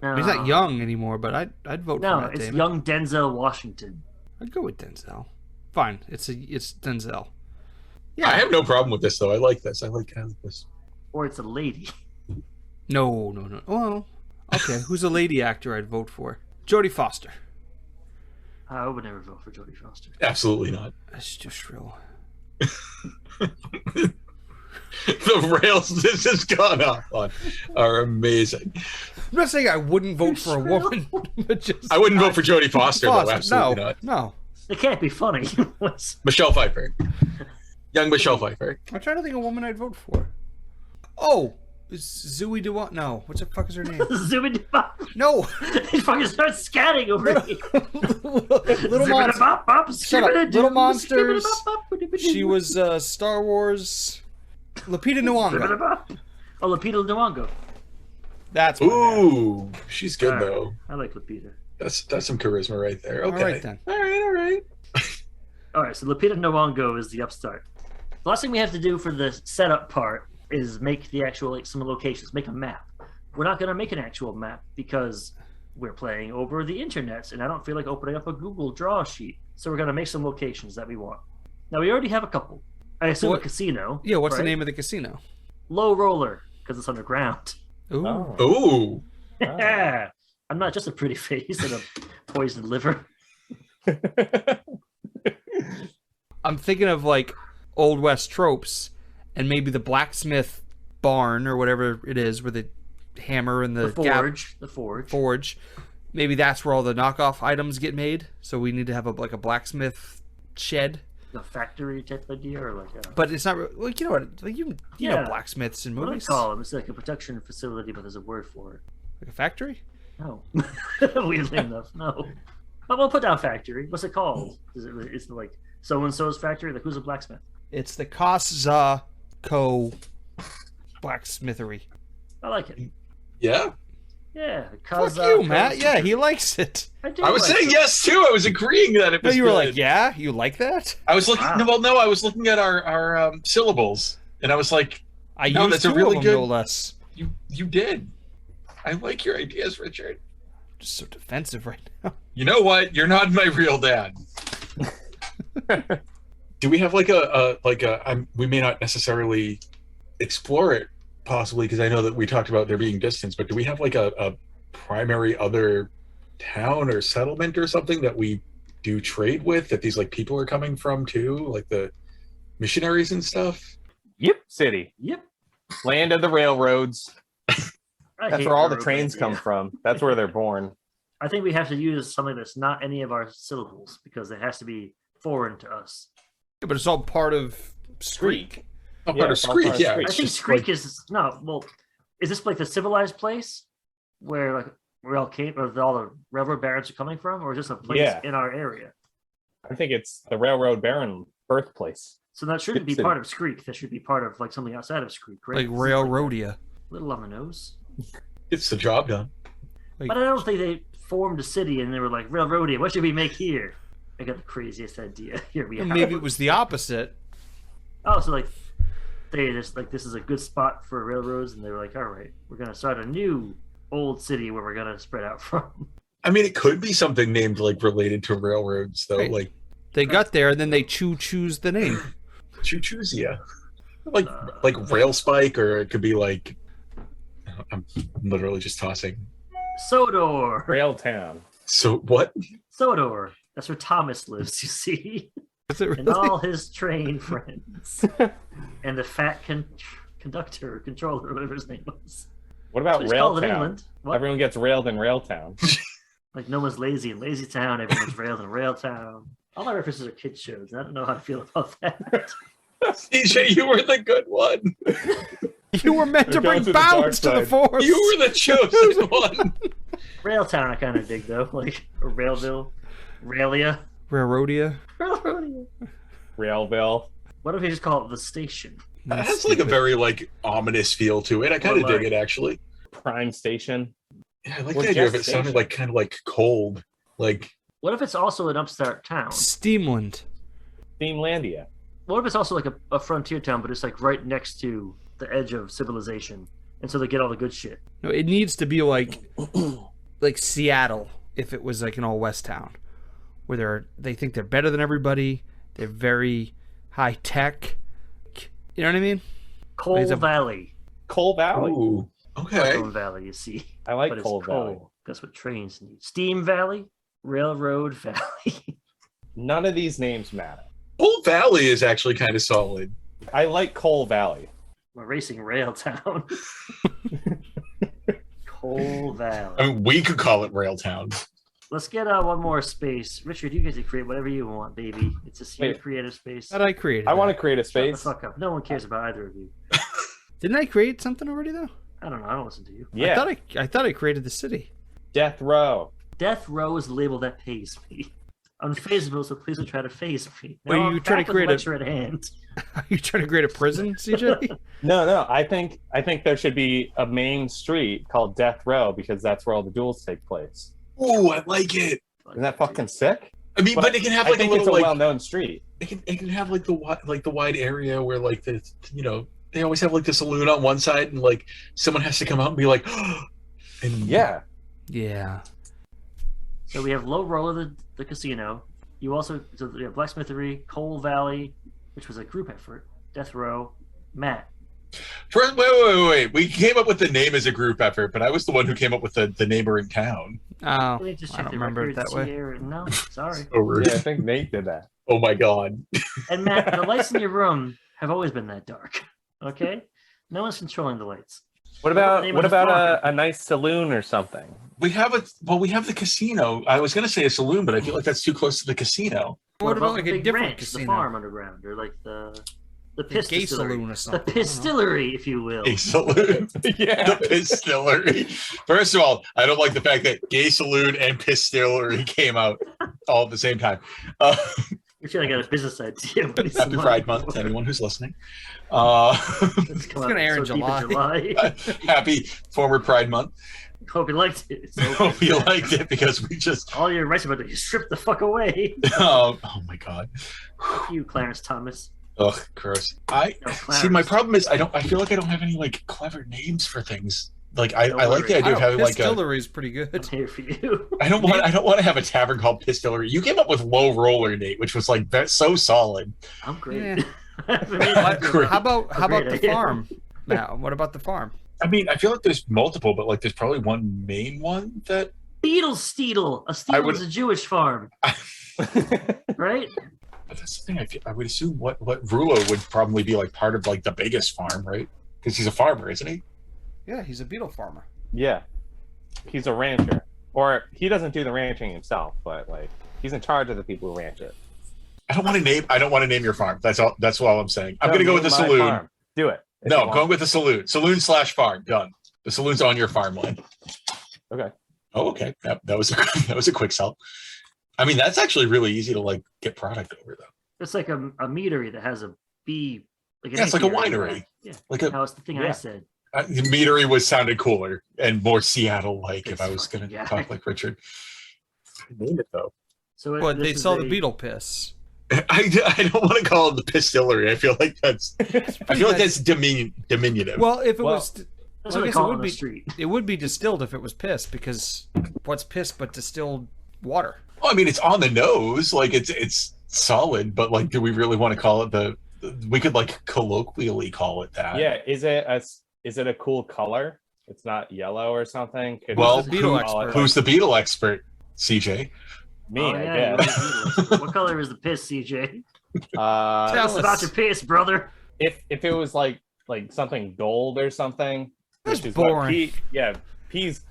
No, He's not young anymore, but I'd vote for No, Matt it's Damon. young Denzel Washington. I'd go with Denzel. Fine, it's Denzel. Yeah, I have no problem with this though. I like this. I like this. Or it's a lady. No. Well, okay. Who's a lady actor I'd vote for? Jodie Foster. I would never vote for Jodie Foster. Absolutely not. That's just real. The rails this has gone off on are amazing. I'm not saying I wouldn't vote for a woman, but just I wouldn't vote for Jodie Foster, though. Foster. Absolutely not. No. It can't be funny. Michelle Pfeiffer. Young Michelle Pfeiffer. I'm trying to think of a woman I'd vote for. Oh, Zooey Dewan. No, what the fuck is her name? Zoom it up. No, He fucking starts scatting over here. Little Monsters. Shut up. Little Monsters. She She was Star Wars. Lupita Nyong'o. Oh, Lupita Nyong'o. That's my man. Ooh, she's good Alright. though. I like Lupita. That's some charisma right there. Okay. All right then. All right. All right, so Lupita Nyong'o is the upstart. The last thing we have to do for the setup part is make the actual some locations, make a map. We're not going to make an actual map because we're playing over the internet, and I don't feel like opening up a Google Draw sheet. So we're going to make some locations that we want. Now we already have a couple. I assume What- a casino. Yeah, what's the right? name of the casino? Low Roller, because it's underground. Ooh. Oh. Ooh. Yeah, I'm not just a pretty face and a poisoned liver. I'm thinking of like Old West tropes, and maybe the blacksmith barn or whatever it is, where the hammer and the forge. Maybe that's where all the knockoff items get made. So we need to have a blacksmith shed. A factory type idea, or like a... But it's not. Well, you know what? Like you know blacksmiths in What do movies. I call them? It's like a production facility, but there's a word for it. Like a factory? No. Weirdly enough, no. But we'll put down factory. What's it called? Is it like so and so's factory? Like who's a blacksmith? It's the Cosco blacksmithery. I like it. Yeah. Yeah. Fuck you, Matt. Yeah, he likes it. I was saying yes too. I was agreeing that it No, was. you were good. like, yeah, you like that? I was looking. Wow. No, I was looking at our syllables, and I was like, I No, used that's a two really of them, good- no less. you did. I like your ideas, Richard. Just so defensive right now. You know what? You're not my real dad. Do we have like we may not necessarily explore it possibly because I know that we talked about there being distance, but do we have like a primary other town or settlement or something that we do trade with that these like people are coming from too, like the missionaries and stuff? Yep, city. Yep. Land of the railroads. I That's hate where all the railroad trains come idea. from. That's where they're born. I think we have to use something that's not any of our syllables because it has to be foreign to us. Yeah, but it's all part of Screek. Not Yeah, part of it's all part Screek, of yeah. Screek. I It's think just Screek like, is no. Well, is this like the civilized place where like where all the railroad barons are coming from, or is this a place Yeah. in our area? I think it's the railroad baron birthplace. So that shouldn't be City. part of Screek. That should be part of like something outside of Screek, right? Like This is Railroadia. little on the nose. it's the job done. Like, But I don't think they formed a city and they were like, Railroadia, what should we make here? I got the craziest idea. Here we are. maybe it was the opposite. Oh, so like they just like this is a good spot for railroads, and they were like, all right, we're gonna start a new old city where we're gonna spread out from. I mean, it could be something named like related to railroads, though. Right. Like They got there and then they choose the name. choose, yeah. Like rail spike, or it could be like I'm literally just tossing. Sodor. Railtown. So what? Sodor. That's where Thomas lives, you see. Is it And really? all his train friends. And the fat conductor, controller, whatever his name was. What That's about what it's called in Railtown? England. What? Everyone gets railed in Railtown. Like no one's lazy in Lazy Town, everyone's railed in Rail Town. All my references are kid shows. And I don't know how to feel about that. CJ, you were the good one. You were meant to We're going bring to the dark balance to the side. force. You were the chosen one. Rail Town I kind of dig though, like or Railville, Railia. Railroadia. Railroadia. Railville. What if we just call it the station? It has like a very like ominous feel to it. I kind of dig it actually. Prime Station. Yeah, I like Or the idea of it Jet sounding Station. like kind of like cold. Like What if it's also an upstart town? Steamland. Steamlandia. What if it's also like a frontier town, but it's like right next to the edge of civilization, and so they get all the good shit? No, it needs to be like Seattle if it was like an all west town, where they think they're better than everybody. They're very high tech. You know what I mean? Coal It's a- Valley. Coal Valley. ooh, okay. Coal Valley, you see. I like But it's Coal coal. Valley. That's what trains need. Steam Valley, Railroad Valley. None of these names matter. Old Valley is actually kind of solid. I like Coal Valley. We're racing rail town. Coal Valley. I mean, we could call it Railtown. Let's get one more space. Richard, you get to create whatever you want, baby. It's a your Wait. creative space. How did I create it? I want to create a Shut the space. fuck up. No one cares about either of you. Didn't I create something already though? I don't know. I don't listen to you. Yeah. I thought I created the city. Death Row. Death Row is a label that pays me. Unfazable, so please don't try to phase me. Wait, Now you I'm trying back to with create a- lecture at hand. Are you trying to create a prison, CJ? No. I think there should be a main street called Death Row because that's where all the duels take place. Ooh, I like it. Isn't that fucking sick? I mean, but it can have like I think a it's a little like well-known street. it can have like the wide area where like the they always have like the saloon on one side and like someone has to come out and be like and Yeah. Yeah. So we have Low Roller, the casino. You also so we have Blacksmithery, Coal Valley, which was a group effort. Death Row, Matt. First, wait. We came up with the name as a group effort, but I was the one who came up with the neighboring town. Oh, Let me just I check don't the remember it records that way. here. No, sorry. So rude. Yeah, I think Nate did that. Oh my god. And Matt, the lights in your room have always been that dark. Okay, No one's controlling the lights. What the about name what of the about farm? a nice saloon or something? We have the casino. I was gonna say a saloon, but I feel like that's too close to the casino. What about the like a big different ranch, casino? the farm underground, or like the A piss gay distillery. saloon or The something. I don't know. pistillery, if you will. A saloon. Yeah. The pistillery. First of all, I don't like the fact that gay saloon and pistillery came out all at the same time. We feel like I got a business idea. What is Happy the Pride month Month, for? anyone who's listening. It's gonna air in July. Happy former Pride Month. Hope you liked it. It's Hope you liked it because we just. all your rights about it. You stripped the fuck away. Oh my god. Fuck you, Clarence Thomas. Ugh, gross. I No, see. My Clarence. problem is I feel like I don't have any like clever names for things. Like I Don't like the worry. idea of having like a. Distillery is pretty I'm good. here for you. I don't want to have a tavern called Pistillery. You came up with Low Roller, Nate, which was like that's so solid. I'm great. Yeah. I'm Great. How about great the idea. farm? Now, what about the farm? I mean, I feel like there's multiple, but like there's probably one main one that Beetlesteedle. A I steedle would- is a Jewish farm, right? But that's the thing. I would assume what Rulo would probably be like part of like the biggest farm, right? Because he's a farmer, isn't he? Yeah, he's a beetle farmer. Yeah. He's a rancher. Or he doesn't do the ranching himself, but like he's in charge of the people who ranch it. I don't want to name your farm. That's all. That's all I'm saying. I'm No, gonna go with the name my saloon. farm. Do it. if No, you I'm want. going with the saloon. Saloon/farm. Done. The saloon's on your farmland. Okay. Oh, okay. That was that was a quick sell. I mean, that's actually really easy to like get product over though. It's like a meadery that has a bee. Like an Yeah, it's like a apiary. winery. Yeah. Like a That was the thing I Yeah. said. the meadery was sounded cooler and more Seattle-like if It's I was fucking going to guy. talk like Richard. Name it though. So But this they is sell the a- beetle piss. I don't want to call it the Pistillery. I feel like that's diminutive. Well, if it Well, was, That's well, what I they guess call it it would on the be. street. It would be distilled if it was piss, because what's piss but distilled water? Well, I mean, it's on the nose, like it's solid, but like, do we really want to call it we could like colloquially call it that. Yeah, is it a cool color? It's not yellow or something? Could Well, we just beetle call expert. it, Who's the beetle expert? CJ. me, Oh, I yeah, guess. you're the Beatles. What color is the piss, CJ? Uh, Tell Tell us us. about your piss, brother. if it was like something gold or something, That's which is boring. what peas,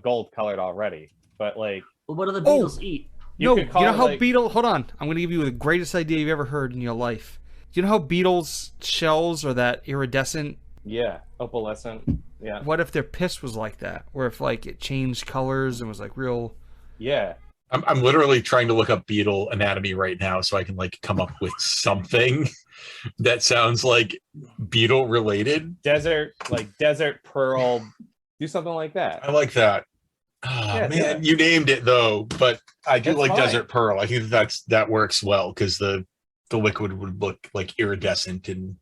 gold colored already. But like Well, what do the Oh. Beatles eat? No, could you call know it, how like- beetle? Hold on, I'm going to give you the greatest idea you've ever heard in your life. You know how beetles' shells are that iridescent? Yeah, opalescent. Yeah, What if their piss was like that? Where if like it changed colors and was like real? yeah. I'm literally trying to look up beetle anatomy right now so I can like come up with something that sounds like beetle related. Desert pearl. Do something like that. I like that. Oh, Yeah, man, you named it though, but I do That's like fine. desert pearl. I think that works well because the liquid would look like iridescent and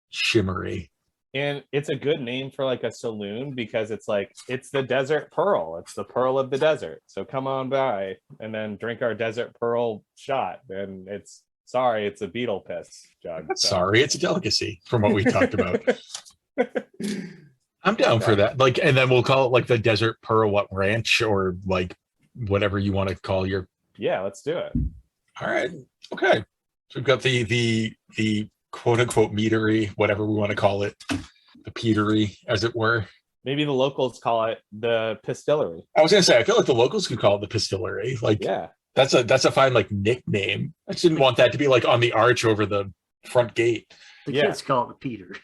shimmery. And it's a good name for like a saloon because it's the desert pearl. It's the pearl of the desert. So come on by and then drink our desert pearl shot. And it's a beetle piss jug. so. Sorry, it's a delicacy from what we talked about. I'm down for that. Like, and then we'll call it like the Desert Pearl Ranch or like whatever you want to call your. Yeah, let's do it. All right. Okay. So we've got the quote unquote meadery, whatever we want to call it, the peatery, as it were. Maybe the locals call it the pistillery. I was gonna say, I feel like the locals could call it the Pistillery. Like, Yeah. that's a fine like nickname. I just didn't want that to be like on the arch over the front gate. The Yeah. kids call it the Peter.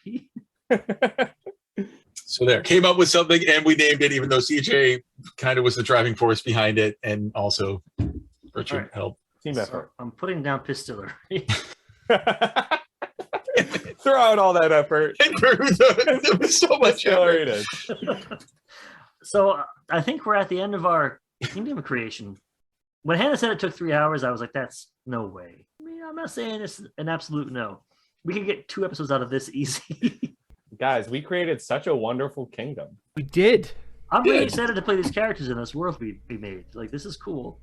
So there, came up with something and we named it, even though CJ kind of was the driving force behind it, and also Richard All right. helped. Team So, effort. I'm putting down Pistillery. Throw out all that effort. There was so much Distillery effort. it is. So I think we're at the end of our kingdom creation. When Hannah said it took 3 hours, I was like, that's no way. I mean, I'm not saying it's an absolute no. We can get 2 episodes out of this easy. Guys, we created such a wonderful kingdom. We did. I'm really Good. excited to play these characters in this world we made. Like, this is cool.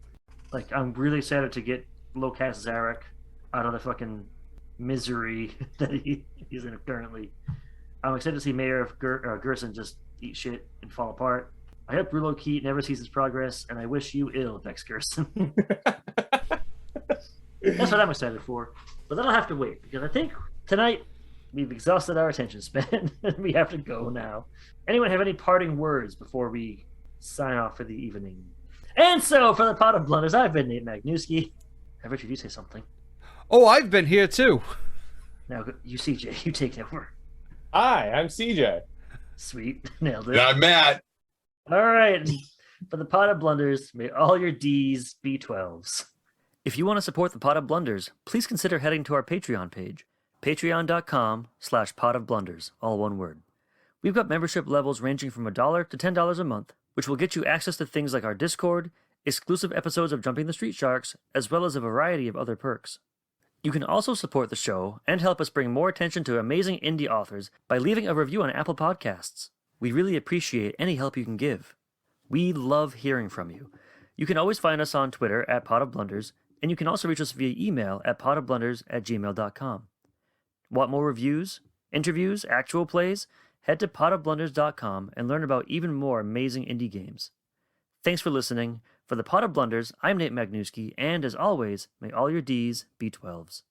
Like, I'm really excited to get Lokas Zarek out of the fucking misery that he's in currently. I'm excited to see Mayor of Gerson just eat shit and fall apart. I hope Rulo Keat never sees his progress, and I wish you ill, Vex Gerson. That's what I'm excited for. But that'll have to wait, because I think tonight We've exhausted our attention span. We have to go now. Anyone have any parting words before we sign off for the evening? And so, for the Pot of Blunders, I've been Nate Magnuski. Richard, you say something. Oh, I've been here too. Now, you CJ, you take it over. Hi, I'm CJ. Sweet. Nailed it. And I'm Matt. All right. And for the Pot of Blunders, may all your D's be 12s. If you want to support the Pot of Blunders, please consider heading to our Patreon page, patreon.com/potofblunders, all one word. We've got membership levels ranging from $1 to $10 a month, which will get you access to things like our Discord, exclusive episodes of Jumping the Street Sharks, as well as a variety of other perks. You can also support the show and help us bring more attention to amazing indie authors by leaving a review on Apple Podcasts. We really appreciate any help you can give. We love hearing from you. You can always find us on Twitter at Pot of Blunders, and you can also reach us via email at potofblunders@gmail.com. Want more reviews, interviews, actual plays? Head to potofblunders.com and learn about even more amazing indie games. Thanks for listening. For the Pot of Blunders, I'm Nate Magnuski, and as always, may all your D's be 12s.